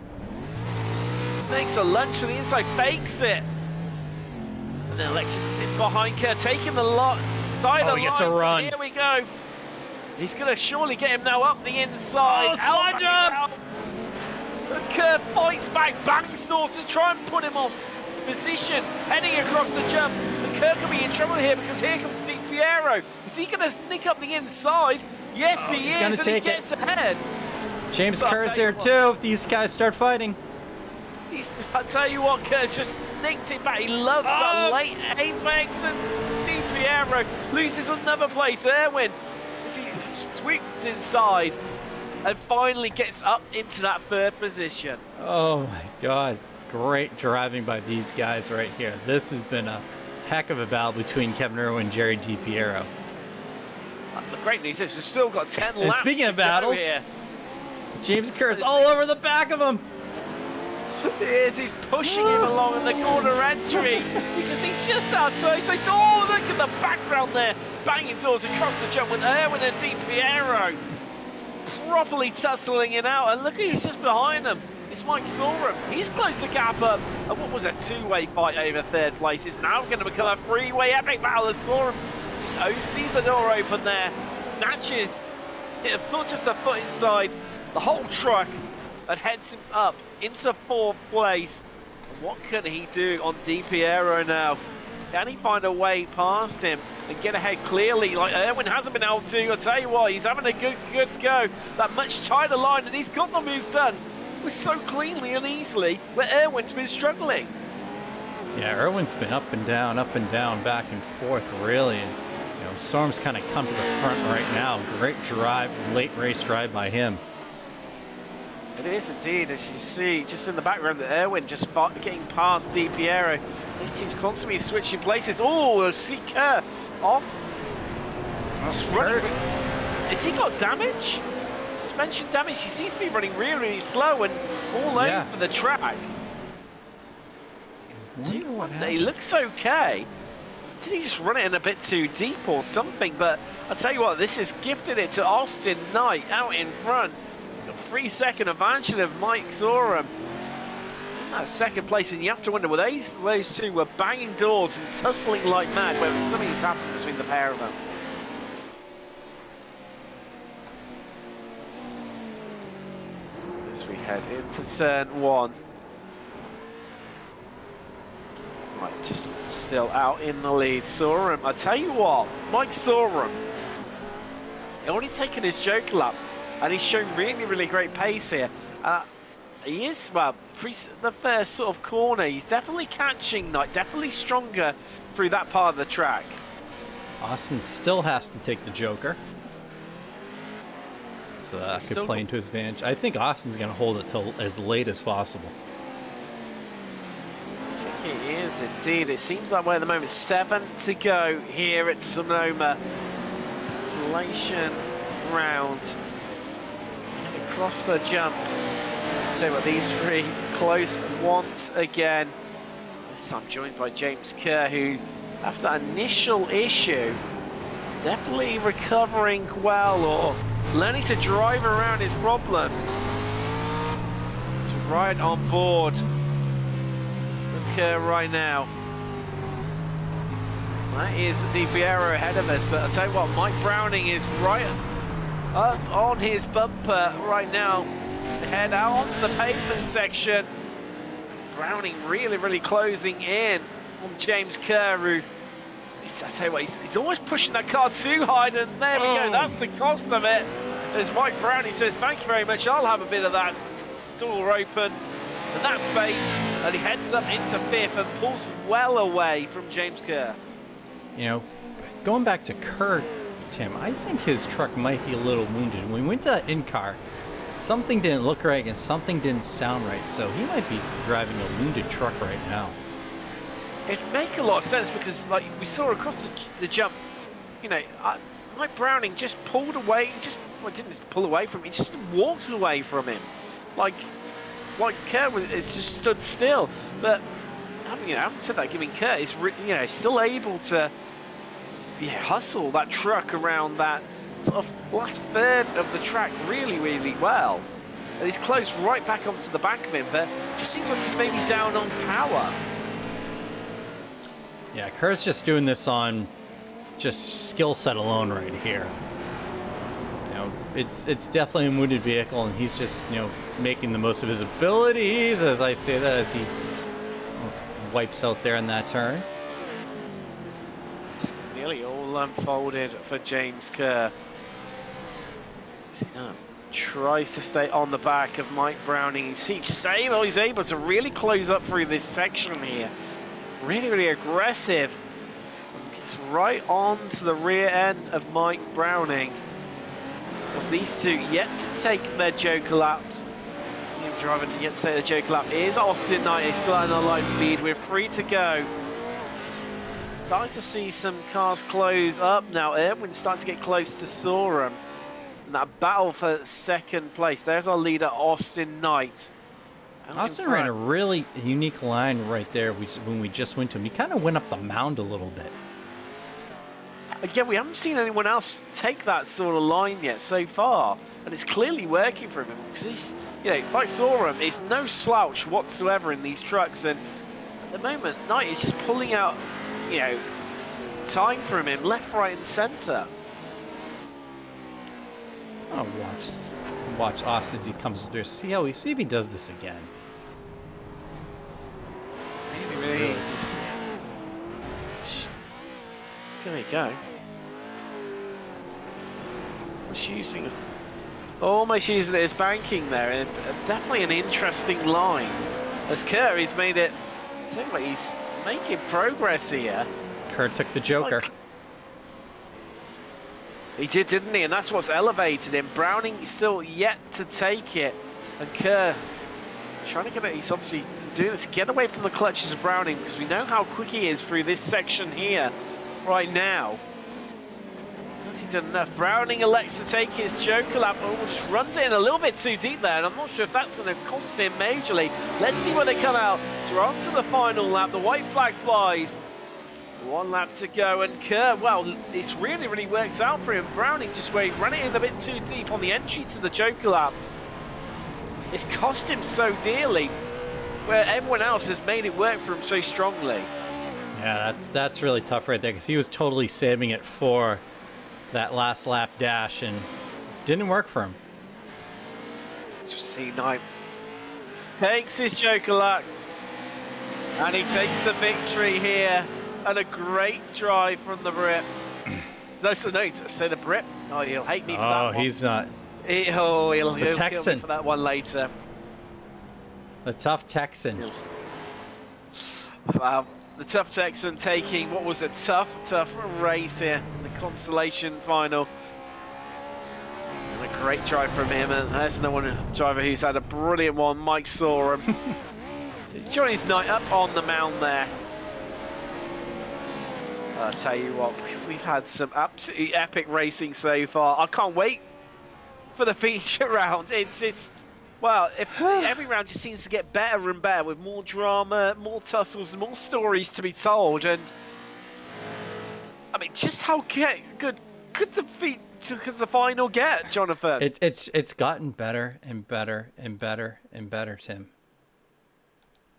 Makes a lunge to the inside, fakes it. And then let's just sit behind Kerr, taking the lot. He gets a run. Here we go. He's going to surely get him now up the inside. Oh, slide jump! And Kerr fights back, bangs doors to try and put him off position, heading across the jump. And Kerr could be in trouble here because here comes DiPiero. Is he going to nick up the inside? Yes, he is, and he gets ahead. James Kerr's there too if these guys start fighting. I'll tell you what, Kerr's just nicked it back. He loves that late apex, and DiPiero loses another place. Erwin, as he sweeps inside and finally gets up into that 3rd position. Oh my God, great driving by these guys right here. This has been a heck of a battle between Kevin Irwin and Jerry DiPiero. The great news is we've still got 10 laps. And speaking of battles, here. James Kerr's all over the back of him. He's pushing him along in the corner entry because he just outside. Oh, look at the background there, banging doors across the jump with Erwin and DiPiero properly tussling it out. And look who's just behind them. It's Mike Sorum. He's closed the gap up. And what was a 2-way fight over 3rd place is now going to become a 3-way epic battle as Sorum just sees the door open there, snatches not just a foot inside the whole truck, and heads him up into 4th place. And what can he do on DiPiero now? Can he find a way past him and get ahead clearly like Erwin hasn't been able to? I'll tell you what, he's having a good go. That much tighter line, and he's got the move done so cleanly and easily, where Erwin's been struggling. Yeah, Irwin's been up and down, back and forth, really. And, you know, Storm's kind of come to the front right now. Great drive, late race drive by him. It is indeed, as you see, just in the background, that Erwin just getting past DiPiero. These teams constantly switching places. Oh, see Kerr off. Has he got damage? Suspension damage. He seems to be running really slow and all over the track. He looks okay. Did he just run it in a bit too deep or something? But I'll tell you what, this has gifted it to Austin Knight out in front. Got 3-second advantage of Mike Sorum in that 2nd place, and you have to wonder, well, those two were banging doors and tussling like mad, whether something's happened between the pair of them. As we head into turn 1. Right, just still out in the lead. Sorum, I tell you what, Mike Sorum, already taken his joke lap, and he's shown really great pace here. He is, well, the first sort of corner, he's definitely catching Knight, definitely stronger through that part of the track. Austin still has to take the Joker. So that could play into his advantage. I think Austin's going to hold it till as late as possible. I think it is indeed. It seems that way at the moment. 7 to go here at Sonoma. Consolation round. And across the jump. So what, these three close once again. This time joined by James Kerr, who after that initial issue is definitely recovering well, or learning to drive around his problems. It's right on board with Kerr right now. That is Di Piero ahead of us, but I'll tell you what, Mike Browning is right up on his bumper right now. Head out onto the pavement section. Browning really closing in on James Kerr, who, I tell you what, he's always pushing that car too hard, and there we go, that's the cost of it. As Mike Browning says, thank you very much, I'll have a bit of that. Door open, and that space, and he heads up into 5th and pulls well away from James Kerr. You know, going back to Kerr, Tim, I think his truck might be a little wounded. When we went to that in-car, something didn't look right and something didn't sound right, so he might be driving a wounded truck right now. It make a lot of sense because, like, we saw across the jump, you know, Mike Browning just pulled away. He just, well, didn't pull away from him, he just walked away from him. Like Kerr is just stood still. But having said that, giving Kerr is, still able to hustle that truck around that sort of last third of the track really well. And he's close right back onto the back of him, but it just seems like he's maybe down on power. Yeah, Kerr's just doing this on just skill set alone right here. You know, it's definitely a wounded vehicle, and he's just, making the most of his abilities, as I say that, as he almost wipes out there in that turn. Nearly all unfolded for James Kerr. Tries to stay on the back of Mike Browning. He's able to really close up through this section here. Really aggressive. Gets right on to the rear end of Mike Browning. Of course, these two yet to take their Joker laps. The driver yet to take the Joker lap is Austin Knight. He's still in a light lead with 3 to go. Starting to see some cars close up now. Irwin's starting to get close to Sorum. And that battle for second place. There's our leader, Austin Knight. Austin ran a really unique line right there when we just went to him. He kind of went up the mound a little bit. Again, we haven't seen anyone else take that sort of line yet so far. And it's clearly working for him. Because he's, like Sorum, is no slouch whatsoever in these trucks. And at the moment, Knight is just pulling out, time from him left, right, and centre. Oh, watch Austin as he comes through. See if he does this again. Really. There we go. Almost using it as banking there, and definitely an interesting line. As Kerr, he's made it. He's making progress here. Kerr took the Joker. He did, didn't he? And that's what's elevated him. Browning still yet to take it. And Kerr trying to get it. He's obviously doing this to get away from the clutches of Browning, because we know how quick he is through this section here right now. Has he done enough? Browning elects to take his Joker lap. Oh, just runs it in a little bit too deep there, and I'm not sure if that's going to cost him majorly. Let's see where they come out. So we're on to the final lap. The white flag flies. 1 lap to go, and Kerr, well, it's really worked out for him. Browning just where he ran it in a bit too deep on the entry to the Joker lap. It's cost him so dearly, where everyone else has made it work for him so strongly. Yeah, that's really tough right there, because he was totally saving it for that last lap dash, and didn't work for him. Let's see, Knight takes his Joker lap, and he takes the victory here. And a great drive from the Brit. No, say the Brit. Oh, he'll hate me for that one. Oh, he's not. He'll kill me Texan for that one later. The tough Texan. Wow. The tough Texan taking what was a tough race here in the Consolation final. And a great drive from him, and there's another one driver who's had a brilliant one, Mike Sorum. Enjoying his night up on the mound there. I'll tell you what, we've had some absolutely epic racing so far. I can't wait for the feature round. Well, every round just seems to get better and better with more drama, more tussles, more stories to be told. And I mean, just how good could the final get, Jonathan? It's gotten better and better and better and better, Tim.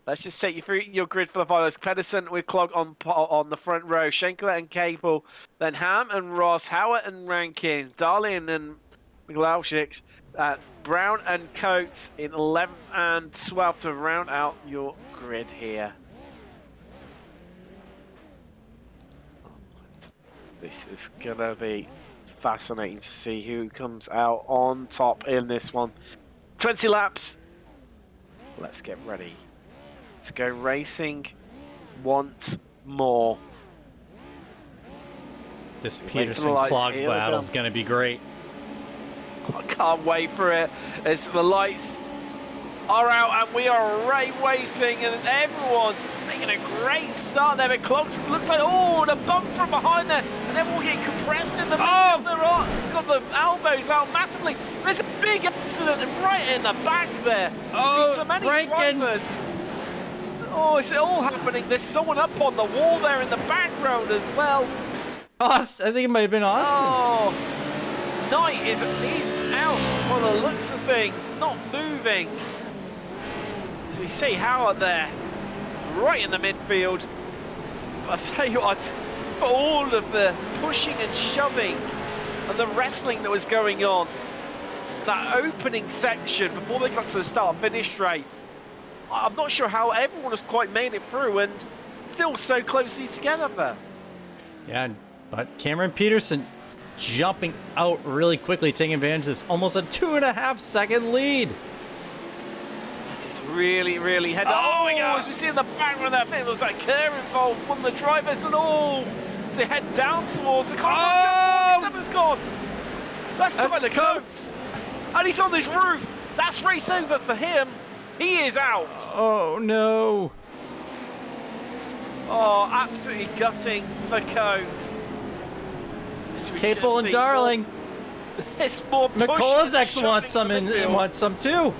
Let's just take you through your grid for the finals. Pedersen with Clog on the front row. Schenkler and Cable. Then Ham and Ross. Howard and Rankin. Darlin and Miglausic. Brown and Coates in 11th and 12th to round out your grid here. This is going to be fascinating to see who comes out on top in this one. 20 laps. Let's get ready to go racing once more. This Peterson-Clog battle is going to be great. I can't wait for it as the lights are out and we are racing, and everyone making a great start there. But Clogs looks like, oh, the bump from behind there, and everyone getting compressed in the middle. Oh, they're got the elbows out massively. There's a big accident right in the back there. Oh, so many drivers. Oh, it's all happening. There's someone up on the wall there in the background as well. Austin, I think it might have been Austin. Oh. Knight he's out by the looks of things, not moving. So you see Howard there, right in the midfield. But I tell you what, for all of the pushing and shoving and the wrestling that was going on, that opening section before they got to the start-finish straight, I'm not sure how everyone has quite made it through and still so closely together there. Yeah, but Cameron Peterson jumping out really quickly, taking advantage of this almost a 2.5-second lead. This is really heading. Oh my God! As we see in the background of that thing, it was like Kerr involved, one of the drivers and all. As they head down towards the car. Oh! Someone's gone. That's the Coates. And he's on this roof. That's race over for him. He is out. Oh no. Oh, absolutely gutting for Coates. Capel and Darling. It's more McColazek wants some too.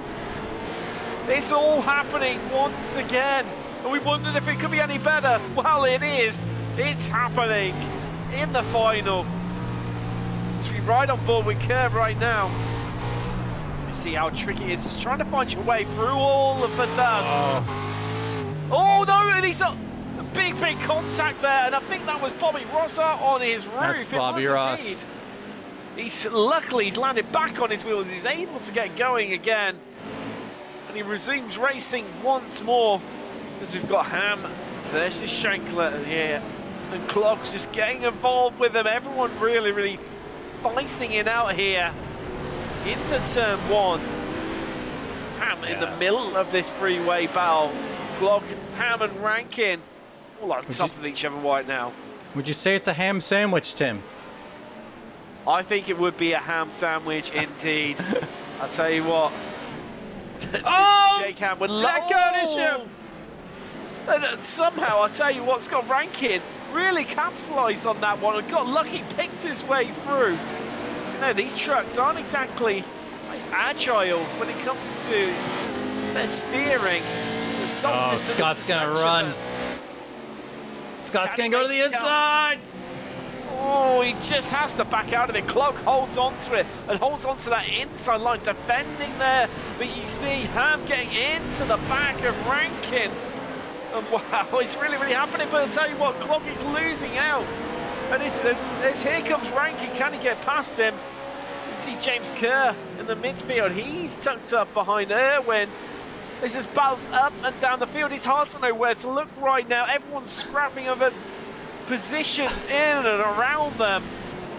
It's all happening once again. And we wondered if it could be any better. Well, it is. It's happening in the final. So we're right on board with Kerr right now. You see how tricky it is. Just trying to find your way through all of the dust. Oh no, these are big contact there, and I think that was Bobby Rosser on his roof. That's Bobby Ross. Indeed. Luckily he's landed back on his wheels. He's able to get going again, and he resumes racing once more. As we've got Ham versus Schenkler here, and Clogs just getting involved with them. Everyone really fighting it out here into turn one. Ham in the middle of this freeway battle. Clog, Ham, and Rankin all on top of each other right now. Would you say it's a ham sandwich, Tim? I think it would be a ham sandwich indeed. I'll tell you what. Jake Ham would love and somehow, I'll tell you what, Scott Rankin really capitalised on that one and got lucky, picked his way through. You know, these trucks aren't exactly most agile when it comes to their steering. Oh, Scott's going to run. Scott's going to go to the inside. Oh, he just has to back out of it. Cloak holds on to it and holds on to that inside line, defending there. But you see Ham getting into the back of Rankin. And wow, it's really happening. But I'll tell you what, Cloak is losing out. And it's here comes Rankin. Can he get past him? You see James Kerr in the midfield. He's tucked up behind Irwin. This just battles up and down the field. It's hard to know where to look right now. Everyone's scrapping over positions in and around them.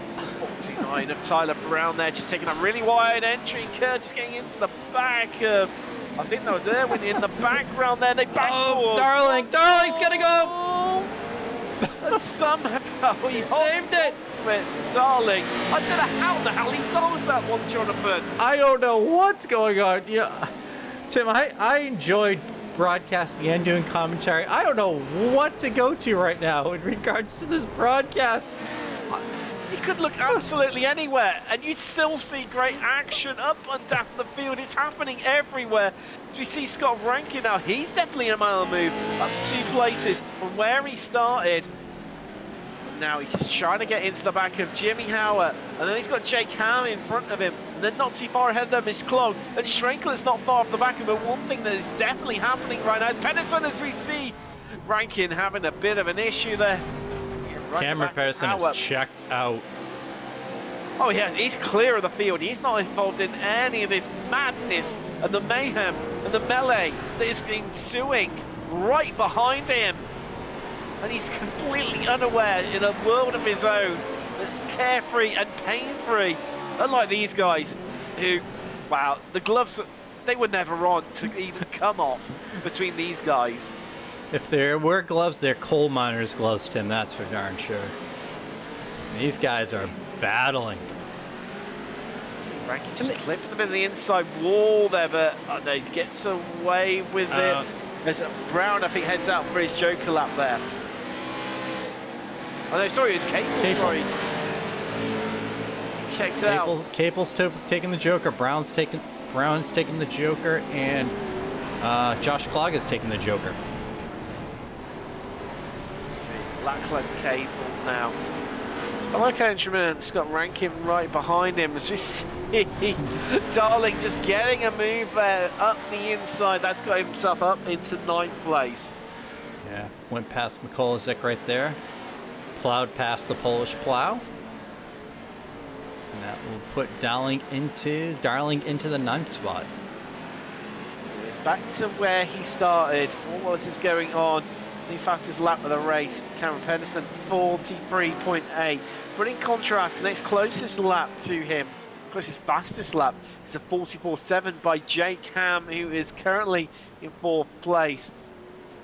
It's the 49 of Tyler Brown there, just taking a really wide entry. Kerr just getting into the back of, I think that was Irwin in the background there. They back towards. Darling's gonna go. And somehow he saved it. Darling. I don't know how the hell he solved that one, Jonathan. I don't know what's going on. Yeah, Tim, I enjoyed broadcasting and doing commentary. I don't know what to go to right now in regards to this broadcast. You could look absolutely anywhere and you'd still see great action up and down the field. It's happening everywhere. As we see Scott Rankin now, he's definitely a man on the move up 2 places from where he started. Now he's just trying to get into the back of Jimmy Howard, and then he's got Jake Ham in front of him, and then not too far ahead of them is Clog, and Schrenkler's not far off the back of him. But one thing that is definitely happening right now is Pedersen, as we see Rankin having a bit of an issue there. Right Cameron Pedersen is checked out. Oh yes, he's clear of the field. He's not involved in any of this madness and the mayhem and the melee that is ensuing right behind him. And he's completely unaware in a world of his own that's carefree and pain-free. Unlike these guys who, wow, the gloves, they were never on to even come off between these guys. If there were gloves, they're coal miners' gloves, Tim, that's for darn sure. These guys are battling. See, Rankin just clipping them in the inside wall there, but no, he gets away with it. As Brown, I think, heads out for his Joker lap there. Oh no, sorry, it was Cable. Sorry. Checked out. Cable's taking the Joker. Brown's taking the Joker, and Josh Clog is taking the Joker. See, Lachlan Cable now. Fellow countryman Scott Rankin right behind him. As we see Darling just getting a move there up the inside. That's got himself up into 9th place. Yeah, went past Mikolasek right there. Plowed past the Polish plow. And that will put Darling into the 9th spot. It's back to where he started. All this is going on. The fastest lap of the race, Cameron Pedersen, 43.8. But in contrast, the next closest lap to him, closest fastest lap, is a 44.7 by Jake Ham, who is currently in 4th place.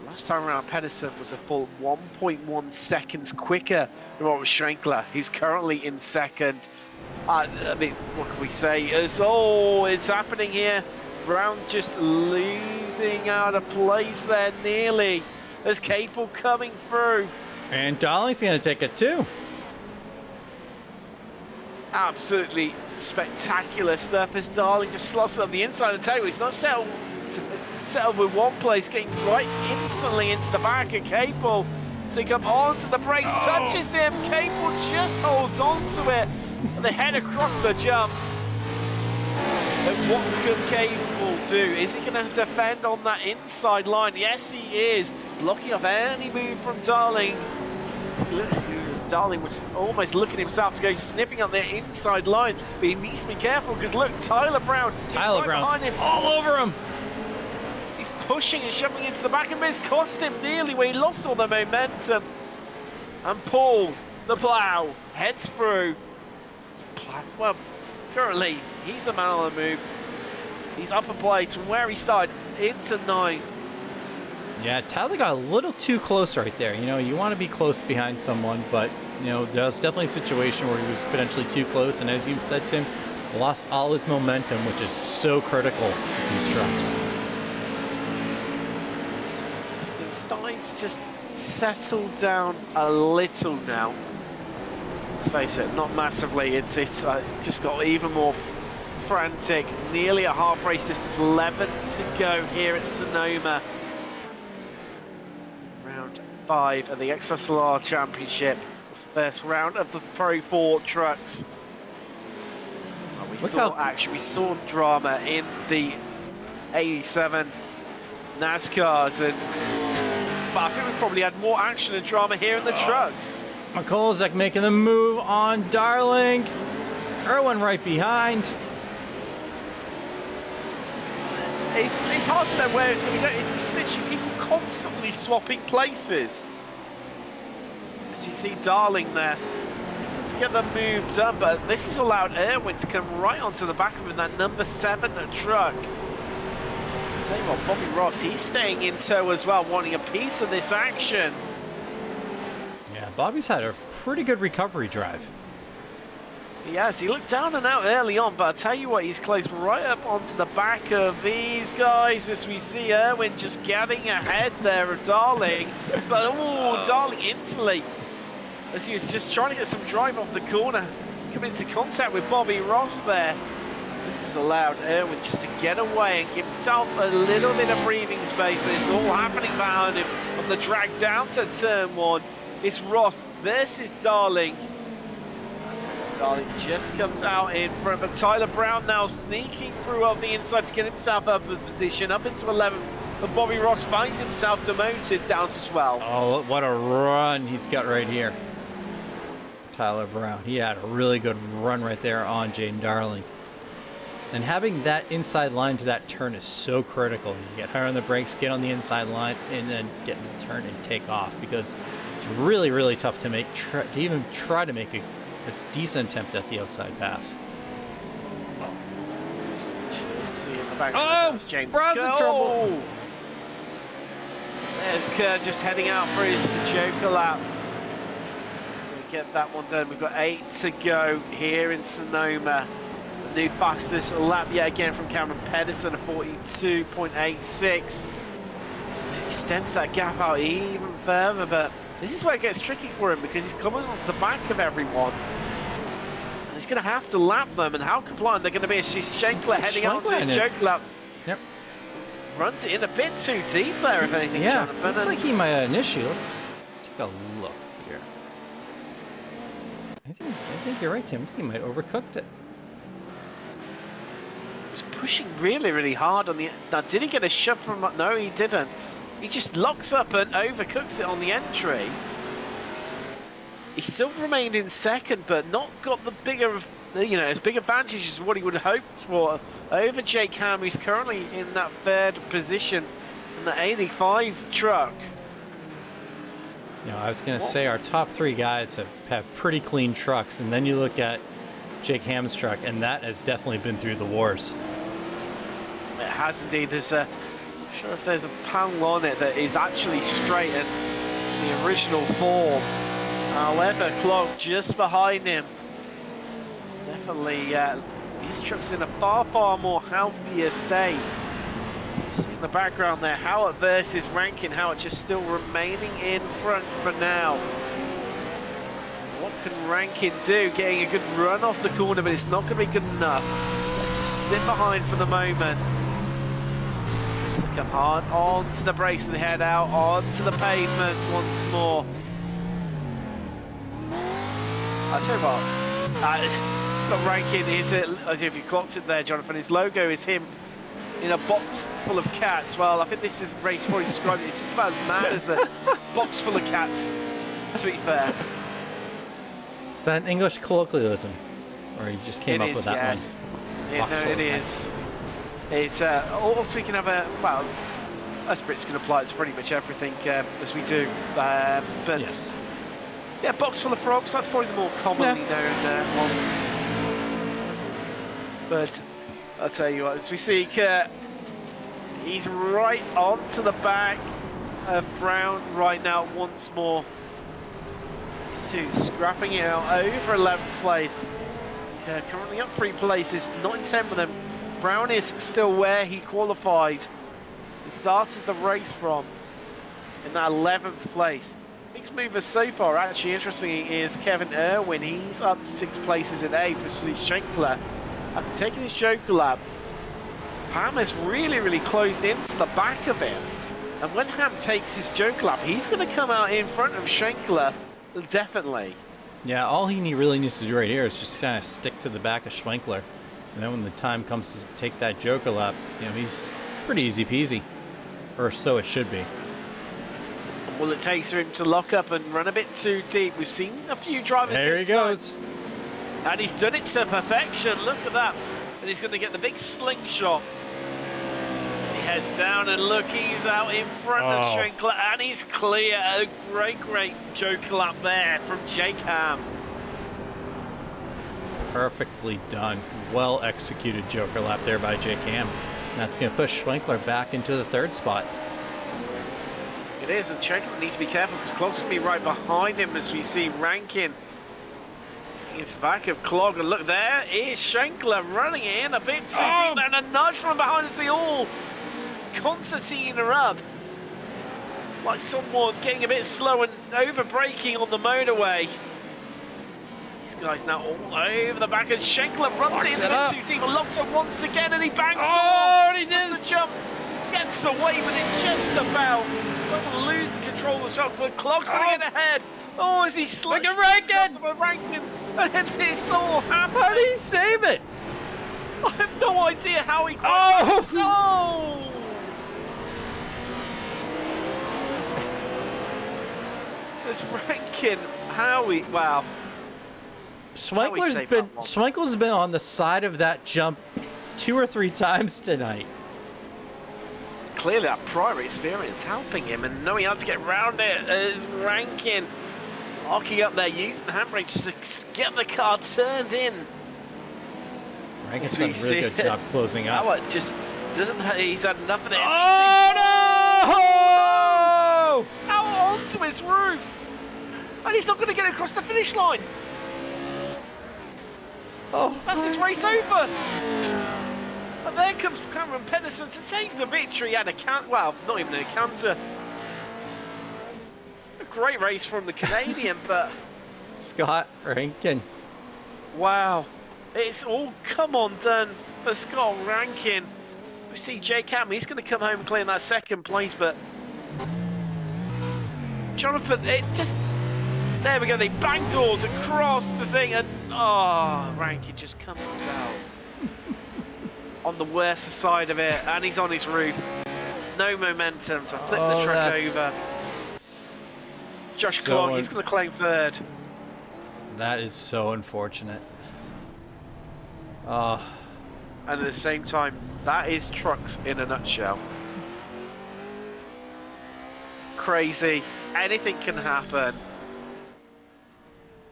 Last time around, Pedersen was a full 1.1 seconds quicker than Robert Schrenkler, who's currently in 2nd. I mean, what can we say? It's happening here. Brown just losing out of place there nearly. There's Capel coming through. And Darling's going to take it too. Absolutely spectacular stuff as Darling just slots up the inside of the table. He's not settled with one place, getting right instantly into the back of Capel. So he comes onto the brakes, touches him. Capel just holds on to it. And they head across the jump. And what can Capel do? Is he going to defend on that inside line? Yes, he is. Blocking off any move from Darling. Darling was almost looking himself to go sniffing on the inside line. But he needs to be careful because look, Tyler Brown is right behind him. All over him. He's pushing and shoving into the back, and it's cost him dearly where he lost all the momentum. And Paul, the plow, heads through. Well, currently, he's the man on the move. He's up a place from where he started into 9th. Yeah, Tyler got a little too close right there. You know, you want to be close behind someone, but, you know, there's definitely a situation where he was potentially too close. And as you said, Tim, lost all his momentum, which is so critical in these trucks. This thing's starting to just settle down a little now. Let's face it, not massively. It's just got even more frantic. Nearly a half race distance, 11 to go here at Sonoma. Round 5 of the XSLR Championship. It's the first round of the Pro 4 trucks. We saw action, we saw drama in the 87 NASCARs, but I think we probably had more action and drama here in the trucks. Mikolasek making the move on Darling. Irwin right behind. It's hard to know where it's going to go. It's just literally people constantly swapping places. As you see Darling there. Let's get the move done, but this has allowed Irwin to come right onto the back of him in that number 7 truck. I'll tell you what, Bobby Ross, he's staying in tow as well, wanting a piece of this action. Bobby's had a pretty good recovery drive. Yes, he looked down and out early on, but I'll tell you what, he's closed right up onto the back of these guys as we see Irwin just getting ahead there of Darling. But, oh, Darling instantly, as he was just trying to get some drive off the corner, come into contact with Bobby Ross there. This has allowed Irwin just to get away and give himself a little bit of breathing space, but it's all happening behind him on the drag down to turn 1. It's Ross versus Darling. Darling just comes out in front, but Tyler Brown now sneaking through up the inside to get himself up in position, up into 11th. But Bobby Ross finds himself demoted down to 12. Oh, what a run he's got right here. Tyler Brown, he had a really good run right there on Jaden Darling. And having that inside line to that turn is so critical. You get higher on the brakes, get on the inside line, and then get the turn and take off, because it's really, really tough to make to even try to make a decent attempt at the outside pass. Oh, Brown's in trouble. There's Kerr just heading out for his Joker lap. We get that one done. We've got 8 to go here in Sonoma. The new fastest lap yet again from Cameron Pedersen, a 42.86. This extends that gap out even further, but this is where it gets tricky for him, because he's coming onto the back of everyone. And he's going to have to lap them, and how compliant they're going to be as Schenkler heading out to his Joker lap. Yep. Runs it in a bit too deep there, if anything, Yeah, Jonathan. looks like he might have an issue. Let's take a look here. I think you're right, Tim. I think he might have overcooked it. He was pushing really, really hard on the... Now, did he get a shove from... No, he didn't. He just locks up and overcooks it on the entry. He still remained in second, but not got the bigger of... You know, as big advantage as what he would have hoped for over Jake Ham, who's currently in that 3rd position in the 85 truck. You know, I was going to say our top 3 guys have pretty clean trucks, and then you look at Jake Ham's truck, and that has definitely been through the wars. It has indeed. There's a... I'm sure if there's a panel on it that is actually straight in the original form. However, Clark just behind him. It's definitely, these trucks in a far, far more healthier state. You see in the background there, Howard versus Rankin. Howard just still remaining in front for now. What can Rankin do? Getting a good run off the corner, but it's not going to be good enough. Let's just sit behind for the moment. Come hard onto the brakes and head out onto the pavement once more. I tell you what, Scott Rankin is it, as if you clocked it there, Jonathan. His logo is him in a box full of cats. Well, I think this is race before he described it. It's just about as mad as a box full of cats, to be fair. Is that an English colloquialism, or you just came up with that yes. one? Yeah, no, it is. It's also you can have a, well, us Brits can apply it to pretty much everything as we do, but yes. Yeah, box full of frogs, that's probably the more commonly known one. But I'll tell you what, as we see Kurt, he's right onto the back of Brown right now once more. Sue scrapping it out over 11th place. Kurt currently up 3 places, not in 10th with them. Brown is still where he qualified and started the race from, in that 11th place. Biggest mover so far, actually, interestingly, is Kevin Irwin. He's up 6 places in 8th for Steve Schenkler. After taking his Joker lap, Ham has really, really closed into the back of him. And when Ham takes his Joker lap, he's going to come out in front of Schenkler, definitely. Yeah, all he really needs to do right here is just kind of stick to the back of Schwenkler. And then when the time comes to take that Joker lap, you know, he's pretty easy peasy. Or so it should be. Well, it takes for him to lock up and run a bit too deep. We've seen a few drivers. There he goes. And he's done it to perfection. Look at that. And he's going to get the big slingshot. As he heads down and look, he's out in front of Schenkler. And he's clear. A great, great Joker lap there from Jake Ham. Perfectly done. Well executed Joker lap there by Jake Ham. And that's going to push Schwenkler back into the 3rd spot. It is, and Schenkler needs to be careful because Clog's going to be right behind him as we see Rankin. It's the back of Clog, and look, there is Schenkler running it in a bit too deep there, and a nudge from behind as they all concertina up. Like someone getting a bit slow and over-braking on the motorway. These guys now all over the back, and Schenkler runs into it too deep and locks it once again, and he bangs he did the jump. Gets away with it just about. Doesn't lose the control of the shot, but Clog's going to get ahead. Oh, as he slushed Rankin. And then this all happened. How did he save it? I have no idea how he got this. Oh! This Rankin, wow. Schwenkler's been on the side of that jump 2 or 3 times tonight. Clearly that prior experience helping him, and knowing how to get around it as Rankin arcing up there, using the handbrake just to get the car turned in. Rankin's done a really good job closing up. Howard just doesn't, he's had enough of this. Oh no! Out onto his roof! And he's not going to get across the finish line. Oh, that's his race over. And there comes Cameron Pedersen to take the victory and well, not even a canter. A great race from the Canadian, but Scott Rankin. Wow, it's all come undone for Scott Rankin. We see Jake Ham, he's going to come home clearing that second place, but Jonathan, it just, there we go, they bang doors across the thing, and Rankin just comes out on the worst side of it, and he's on his roof. No momentum, so flip the truck over. Josh Clog, he's going to claim third. That is so unfortunate. And at the same time, that is trucks in a nutshell. Crazy. Anything can happen.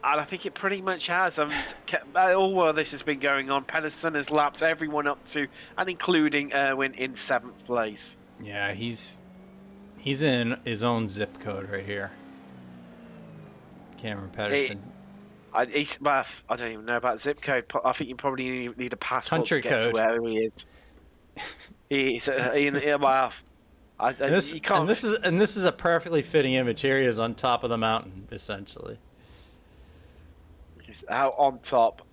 And I think it pretty much has. All while this has been going on, Pedersen has lapped everyone up to and including Erwin in 7th place. Yeah, he's in his own zip code right here. Cameron Pedersen. I don't even know about zip code. I think you probably need a passport Country to get code. to where he is. He's you can't. And this is a perfectly fitting image. Here he is on top of the mountain, essentially. He's out on top.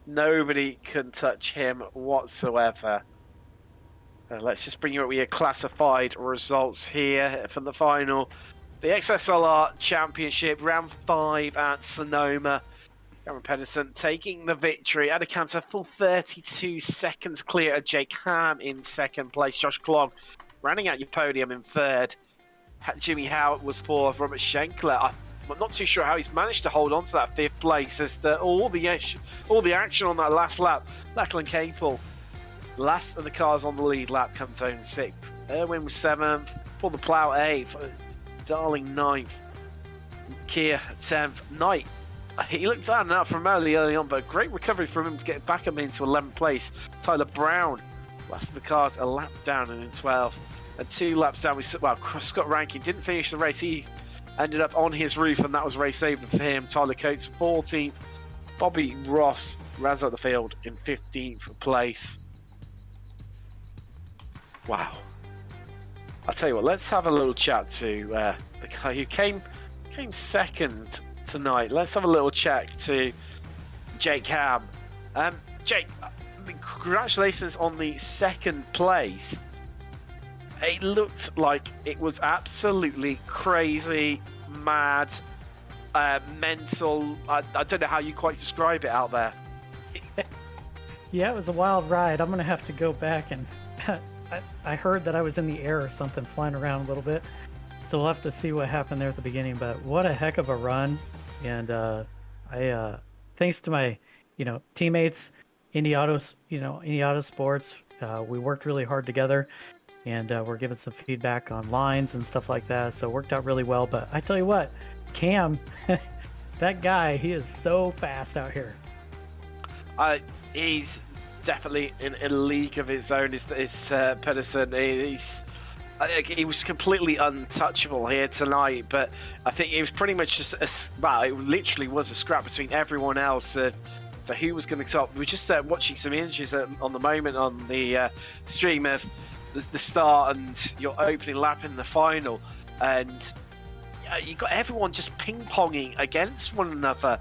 Nobody can touch him whatsoever. Let's just bring you up with your classified results here from the final. The XSLR Championship, round 5 at Sonoma. Cameron Pedersen taking the victory at a canter, full 32 seconds clear of Jake Ham in 2nd place. Josh Clog rounding out your podium in 3rd. Jimmy Howard was 4th. Robert Schenkler, I'm not too sure how he's managed to hold on to that 5th place as all the action on that last lap. Lachlan Capel, last of the cars on the lead lap, comes home 6th. Erwin was 7th. Paul the Plow 8th. Darling 9th. Kia 10th. Knight, he looked down and out from early on, but a great recovery from him to get back up into 11th place. Tyler Brown, last of the cars, a lap down and in 12th. And 2 laps down, Scott Rankin didn't finish the race. He ended up on his roof, and that was race over for him. Tyler Coates 14th. Bobby Ross rounds out the field in 15th place. Wow. I'll tell you what, let's have a little chat to the guy who came 2nd tonight. Let's have a little chat to Jake Ham. Jake, congratulations on the 2nd place. It looked like it was absolutely crazy, mad, mental. I don't know how you quite describe it out there. Yeah, it was a wild ride. I'm going to have to go back and... I heard that I was in the air or something, flying around a little bit. So we'll have to see what happened there at the beginning. But what a heck of a run. And thanks to my, teammates, Indy Auto Sports, we worked really hard together. And we're giving some feedback on lines and stuff like that. So it worked out really well. But I tell you what, Cam, that guy, he is so fast out here. He's definitely in a league of his own. Is Pedersen. He's he was completely untouchable here tonight, but I think it was pretty much just it literally was a scrap between everyone else. So who was going to top? We were just watching some images on the moment on the stream of the start and your opening lap in the final, and you got everyone just ping-ponging against one another.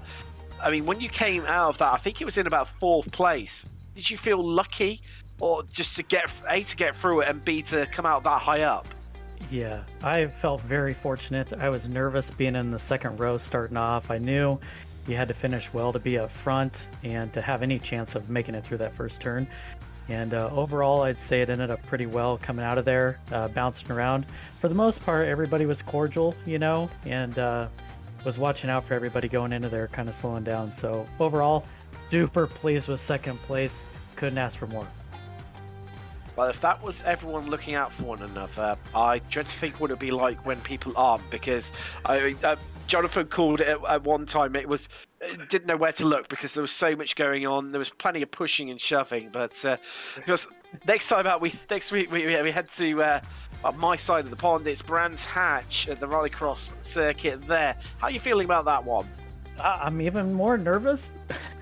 I mean, when you came out of that, I think it was in about 4th place. Did you feel lucky, or just to get through it, and B, to come out that high up? Yeah, I felt very fortunate. I was nervous being in the second row starting off. I knew you had to finish well to be up front and to have any chance of making it through that first turn. And overall, I'd say it ended up pretty well coming out of there, bouncing around. For the most part, everybody was cordial, and was watching out for everybody going into there, kind of slowing down. So overall, super pleased with second place. Couldn't ask for more. Well, if that was everyone looking out for one another, I dread to think what it'd be like when people aren't, because Jonathan called it at one time. Didn't know where to look because there was so much going on. There was plenty of pushing and shoving. But because next week we head to my side of the pond. It's Brands Hatch at the Rallycross circuit there. How are you feeling about that one? I'm even more nervous,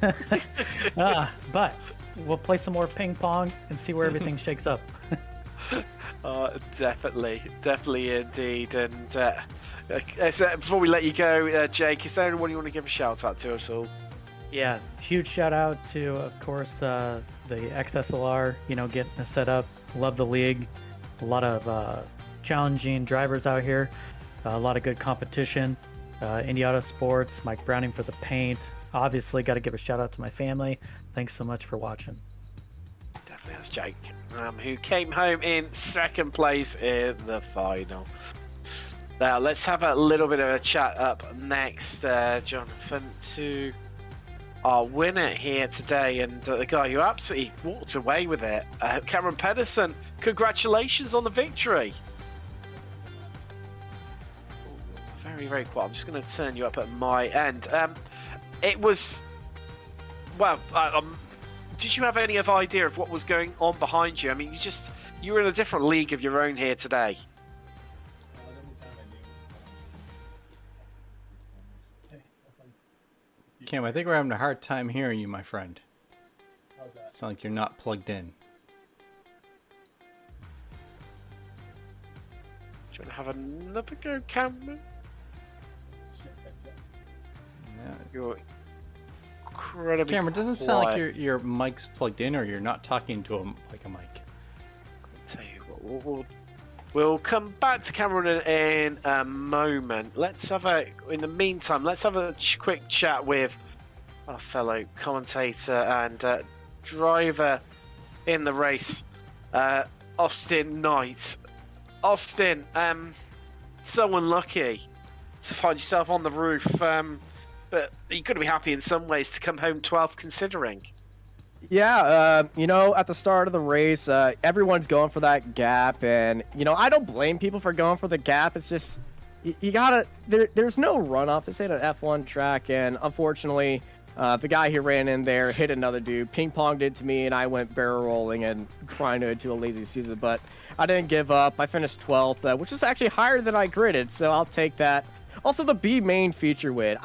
but we'll play some more ping pong and see where everything shakes up. Definitely indeed. And before we let you go, Jake, is there anyone you want to give a shout out to at all? Yeah, huge shout out to, of course, the XSLR, getting us set up. Love the league. A lot of challenging drivers out here. A lot of good competition. Indie Auto Sports, Mike Browning for the paint. Obviously, got to give a shout out to my family. Thanks so much for watching. Definitely, that's Jake, who came home in 2nd place in the final. Now, let's have a little bit of a chat up next, Jonathan, to our winner here today, and the guy who absolutely walked away with it, Cameron Pedersen. Congratulations on the victory. Very, very quiet. I'm just going to turn you up at my end. It was... Well, did you have any idea of what was going on behind you? I mean, you were in a different league of your own here today. Cam, I think we're having a hard time hearing you, my friend. How's that? Sounds like you're not plugged in. Do you want to have another go, Cameron? Yeah. You're incredibly Cameron, it doesn't quiet. sound like your mic's plugged in, or you're not talking to him like a mic. I'll tell you what, we'll come back to Cameron in a moment. In the meantime, let's have a quick chat with our fellow commentator and driver in the race, Austin Knight. Austin, so unlucky to find yourself on the roof, but you've got to be happy in some ways to come home 12th considering. Yeah, at the start of the race, everyone's going for that gap, and, I don't blame people for going for the gap. It's just, you gotta, there's no runoff. This ain't an F1 track, and unfortunately, the guy who ran in there hit another dude, ping-ponged it to me, and I went barrel rolling and trying to do a lazy Susan, but I didn't give up. I finished 12th, which is actually higher than I gridded, so I'll take that. Also, the B main feature win.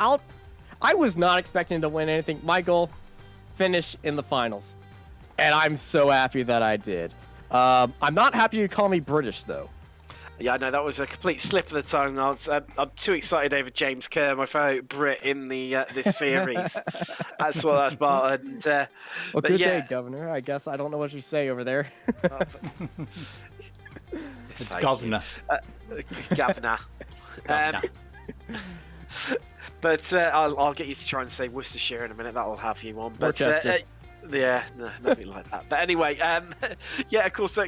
I was not expecting to win anything. My goal, finish in the finals, and I'm so happy that I did. I'm not happy you call me British, though. Yeah, I know that was a complete slip of the tongue. I'm too excited over James Kerr, my fellow Brit in this series. That's what that's about. And, well, good day, Governor. I guess I don't know what you say over there. It's Governor. Governor. But I'll get you to try and say Worcestershire in a minute. That'll have you on. But yeah, no, nothing like that. But anyway, yeah, of course,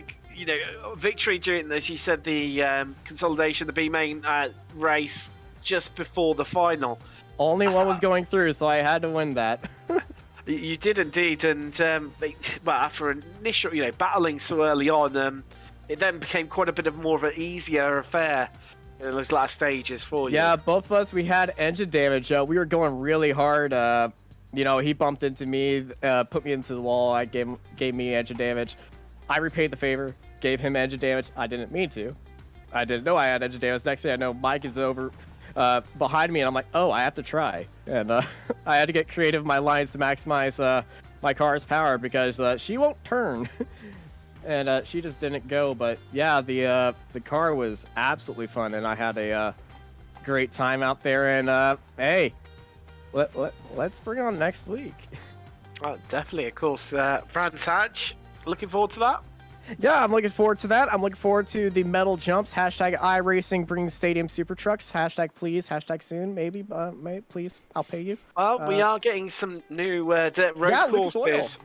victory during, as you said, the consolidation, the B main race just before the final. Only one was going through, so I had to win that. You did indeed, and well, after initial, battling so early on, it then became quite a bit of more of an easier affair in those last stages for you. Yeah, both of us, we had engine damage. We were going really hard. He bumped into me, put me into the wall. I gave me engine damage. I repaid the favor, gave him engine damage. I didn't mean to, I didn't know I had edge of damage. Next thing I know, Mike is over behind me, and I'm like, oh, I have to try. And I had to get creative with my lines to maximize my car's power because she won't turn. And she just didn't go. But yeah, the car was absolutely fun, and I had a great time out there. And hey, let's bring on next week. Oh, definitely, of course. Brands Hatch, looking forward to that. Yeah, I'm looking forward to that. I'm looking forward to the metal jumps. Hashtag iRacing brings stadium super trucks. Hashtag please. Hashtag soon. Maybe. Please. I'll pay you. Well, we are getting some new road courses.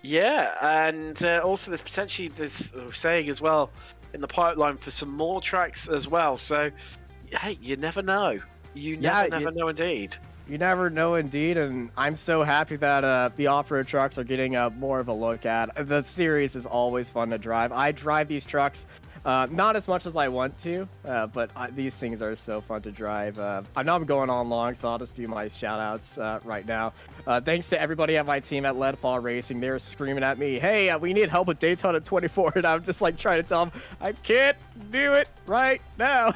Yeah, and also there's potentially this saying as well in the pipeline for some more tracks as well. So, hey, you never know. You never know indeed. You never know indeed, and I'm so happy that the off-road trucks are getting more of a look at. The series is always fun to drive. I drive these trucks not as much as I want to, but these things are so fun to drive. I know I'm going on long, so I'll just do my shout-outs right now. Thanks to everybody at my team at Lead Paw Racing. They're screaming at me, hey, we need help with Daytona 24, and I'm just like trying to tell them, I can't do it right now.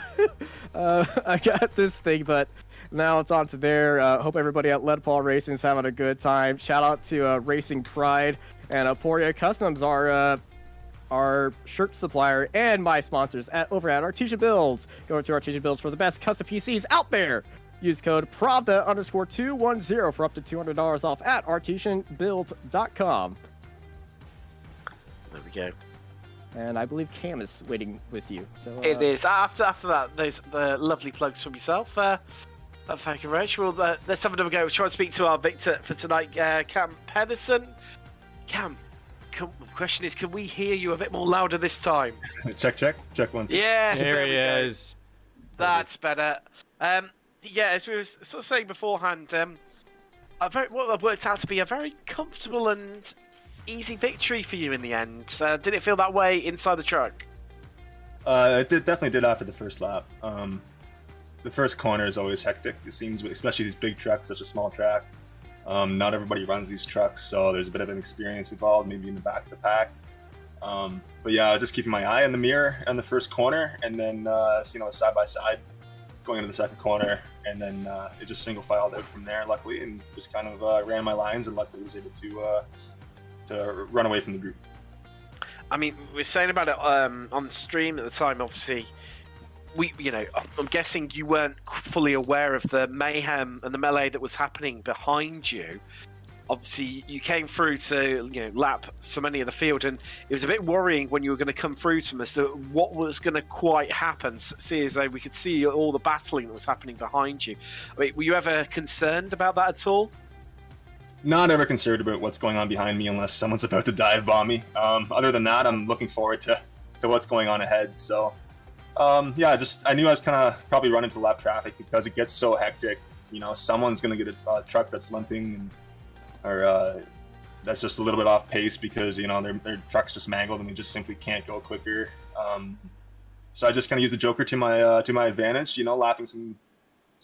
I got this thing, but now it's on to there. Hope everybody at Lead Paw Racing is having a good time. Shout out to Racing Pride and Poria Customs, our shirt supplier, and my sponsors over at Artesia Builds. Go to Artesia Builds for the best custom PCs out there. Use code Pravda_210 for up to $200 off at artesianbuilds.com. There we go. And I believe Cam is waiting with you. So it is. After that, there's the lovely plugs from yourself. Thank you very much. Well, let's have another go. We'll try and speak to our victor for tonight, Cam Pedersen. Cam, the question is, can we hear you a bit more louder this time? Check 1, 2. Yes, there he is. That's better. Yeah, as we were sort of saying beforehand, what worked out to be a very comfortable and easy victory for you in the end. Did it feel that way inside the truck? It definitely did after the first lap. The first corner is always hectic, it seems, especially these big trucks, such a small track. Not everybody runs these trucks, so there's a bit of an experience involved, maybe in the back of the pack. But yeah, I was just keeping my eye in the mirror on the first corner, and then side by side going into the second corner, and then it just single filed out from there, luckily, and just kind of ran my lines, and luckily was able to run away from the group. I mean, we were saying about it on the stream at the time, obviously. I'm guessing you weren't fully aware of the mayhem and the melee that was happening behind you. Obviously, you came through to lap so many of the field, and it was a bit worrying when you were going to come through to us that what was going to quite happen. See, as though we could see all the battling that was happening behind you. I mean, were you ever concerned about that at all? Not ever concerned about what's going on behind me unless someone's about to dive bomb me. Other than that, I'm looking forward to what's going on ahead. So. I knew I was kind of probably running into lap traffic because it gets so hectic. Someone's going to get a truck that's limping or that's just a little bit off pace because, their truck's just mangled and they just simply can't go quicker. So I just kind of used the Joker to my advantage, lapping some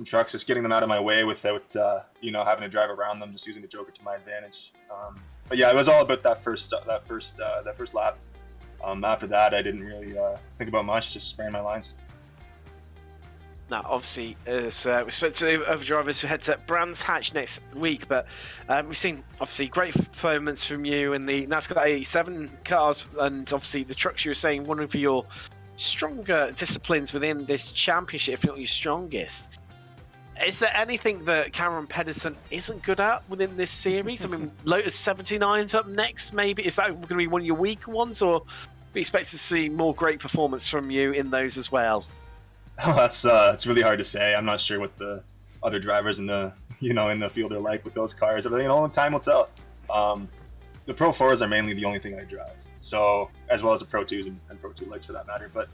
trucks, just getting them out of my way without, having to drive around them, just using the Joker to my advantage. But yeah, it was all about that first lap. After that, I didn't really think about much, just ran my lines. Now, obviously, as we spoke to other drivers who head to Brands Hatch next week, but we've seen, obviously, great performance from you in the NASCAR 87 cars, and obviously the trucks you were saying, one of your stronger disciplines within this championship, if not your strongest. Is there anything that Cameron Pedersen isn't good at within this series? I mean, Lotus 79's up next, maybe. Is that going to be one of your weaker ones, or we expect to see more great performance from you in those as well? Oh, it's really hard to say. I'm not sure what the other drivers in the field are like with those cars. Time will tell. The Pro 4s are mainly the only thing I drive. So, as well as the Pro 2s and Pro 2 lights for that matter. But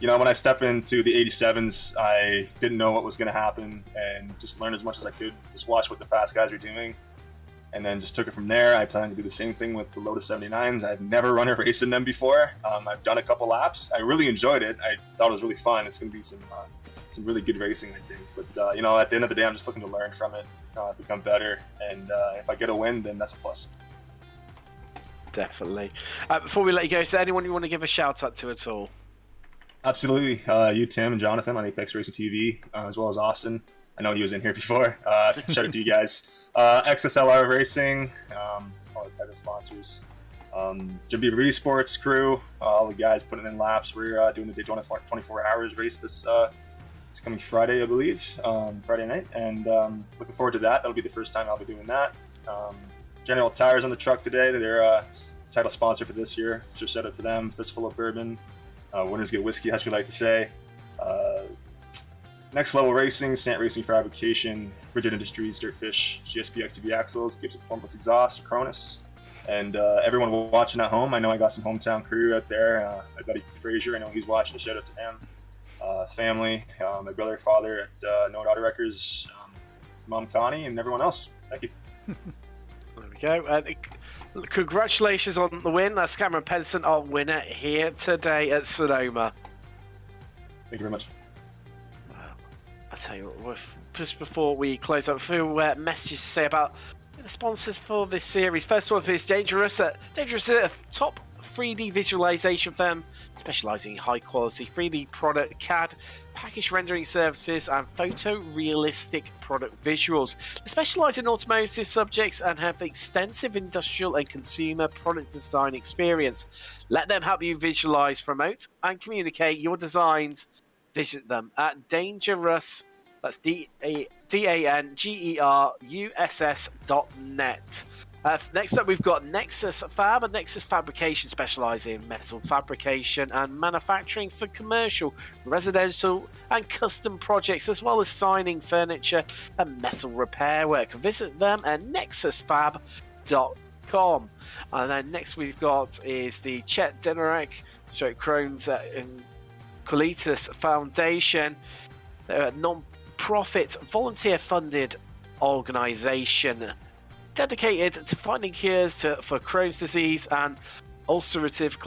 when I step into the 87s, I didn't know what was going to happen and just learned as much as I could. Just watch what the fast guys were doing, and then just took it from there. I plan to do the same thing with the Lotus 79s. I've never run a race in them before. I've done a couple laps. I really enjoyed it. I thought it was really fun. It's going to be some really good racing, I think. But at the end of the day, I'm just looking to learn from it, become better, and if I get a win, then that's a plus. Definitely. Before we let you go, is there anyone you want to give a shout out to at all? Absolutely. You, Tim, and Jonathan on Apex Racing TV, as well as Austin. I know he was in here before. Shout out to you guys. XSLR Racing, all the title sponsors. Esports crew, all the guys putting in laps. We're doing the Daytona 24 Hours race this coming Friday, I believe, Friday night. And looking forward to that. That'll be the first time I'll be doing that. General Tires on the truck today. They're title sponsor for this year. So shout out to them. Fistful of bourbon. Winners get whiskey, as we like to say. Next Level Racing, Stant Racing Fabrication, Frigid Industries, Dirtfish, GSP XTB Axles, Gibbs Performance Exhaust, Cronus, and everyone watching at home. I know I got some hometown crew out there. My buddy Frazier, I know he's watching. Shout out to him. Family, my brother, father at No Auto Records, Mom Connie, and everyone else. Thank you. There we go. Congratulations on the win. That's Cameron Pedersen, our winner here today at Sonoma. Thank you very much. I'll tell you what, just before we close up, a few messages to say about the sponsors for this series. First one is Dangerous. Dangerous is a top 3D visualization firm specializing in high quality 3D product CAD, package rendering services, and photorealistic product visuals. They specialize in automotive subjects and have extensive industrial and consumer product design experience. Let them help you visualize, promote, and communicate your designs. Visit them at Dangerous, that's DANGERUSS.net. Next up, we've got Nexus Fab, and Nexus Fabrication specializing in metal fabrication and manufacturing for commercial, residential, and custom projects, as well as signing, furniture, and metal repair work. Visit them at nexusfab.com. And then next we've got is the Chet Dinarek, Crohn's and Colitis Foundation. They're a non-profit, volunteer-funded organization dedicated to finding cures for Crohn's disease and ulcerative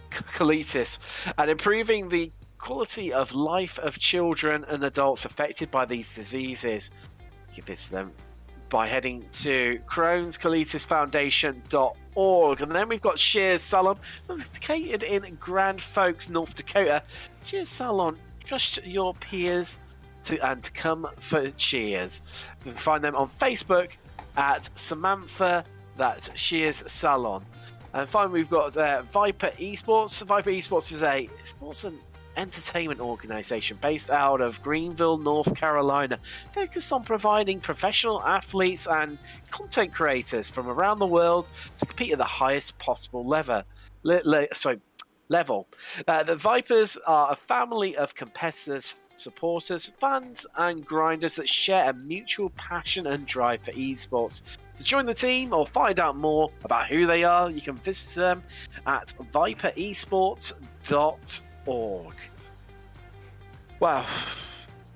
colitis, and improving the quality of life of children and adults affected by these diseases. You can visit them by heading to Crohn'sColitisFoundation.org. And then we've got Shears Salon, located in Grand Forks, North Dakota. Shears Salon, trust your peers and come for cheers. You can find them on Facebook at Samantha, that's Shears Salon. And finally, we've got Viper Esports. Viper Esports is a sports and entertainment organization based out of Greenville, North Carolina, focused on providing professional athletes and content creators from around the world to compete at the highest possible level. The Vipers are a family of competitors, supporters, fans, and grinders that share a mutual passion and drive for esports. To join the team or find out more about who they are, you can visit them at viperesports.org. Wow.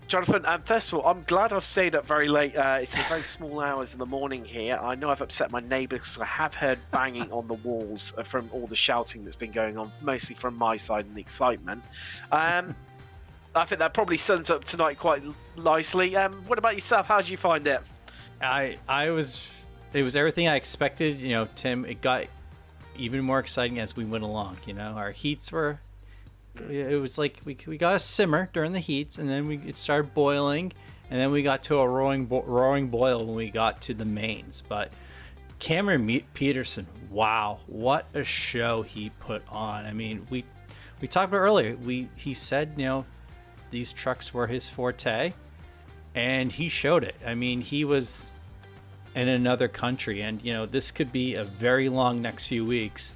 Jonathan, first of all, I'm glad I've stayed up very late. It's a very small hours in the morning here. I know I've upset my neighbours because I have heard banging on the walls from all the shouting that's been going on, mostly from my side and the excitement. I think that probably sums up tonight quite nicely. What about yourself? How did you find it? It was everything I expected. You know, Tim, it got even more exciting as we went along. You know, our heats were, it was like we got a simmer during the heats, and then it started boiling, and then we got to a roaring boil when we got to the mains. But Cameron Peterson, wow, what a show he put on. I mean, we talked about earlier, he said, you know, these trucks were his forte, and he showed it. I mean, he was in another country, and you know, this could be a very long next few weeks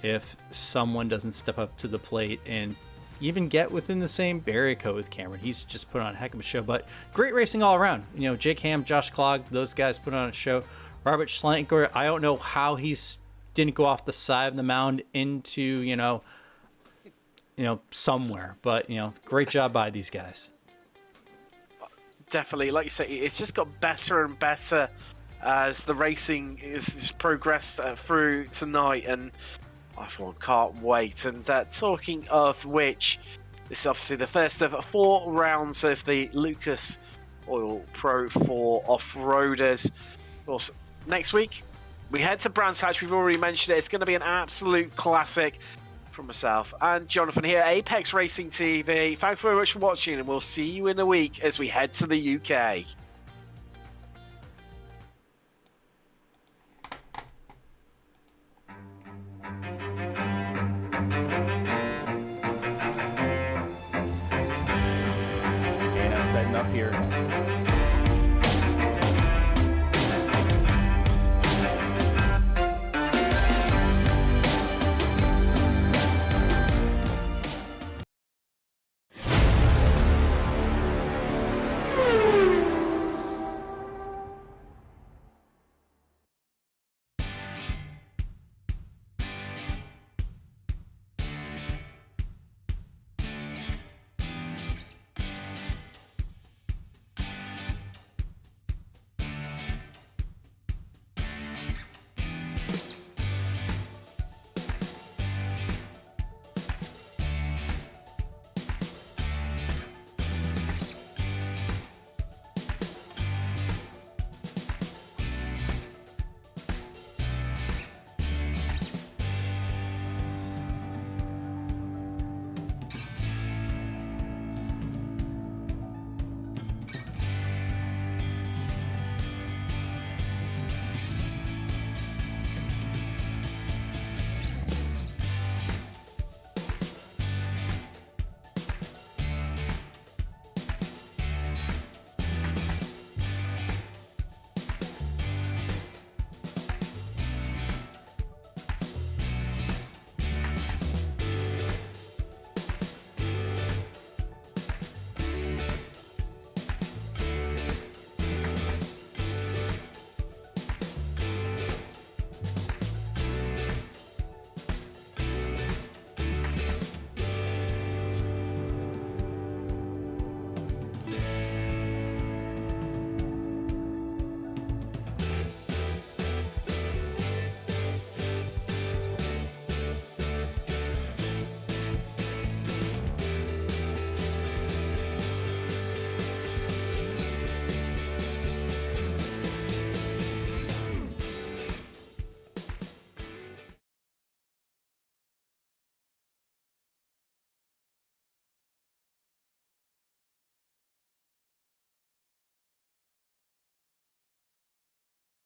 if someone doesn't step up to the plate and even get within the same area code with Cameron. He's just put on a heck of a show. But great racing all around. You know, Jake Ham, Josh Clogg, those guys put on a show. Robert Schlenker, I don't know how didn't go off the side of the mound into, you know, somewhere, but you know, great job by these guys. Definitely, like you say, it's just got better and better as the racing is progressed through tonight, and I can't wait. And talking of which, this is obviously the first of 4 rounds of the Lucas Oil Pro 4 Off-Roaders. Of course, next week we head to Brands Hatch. We've already mentioned it. It's going to be an absolute classic. from myself and Jonathan here at Apex Racing TV. Thanks very much for watching, and we'll see you in a week as we head to the UK. Yeah, setting up here.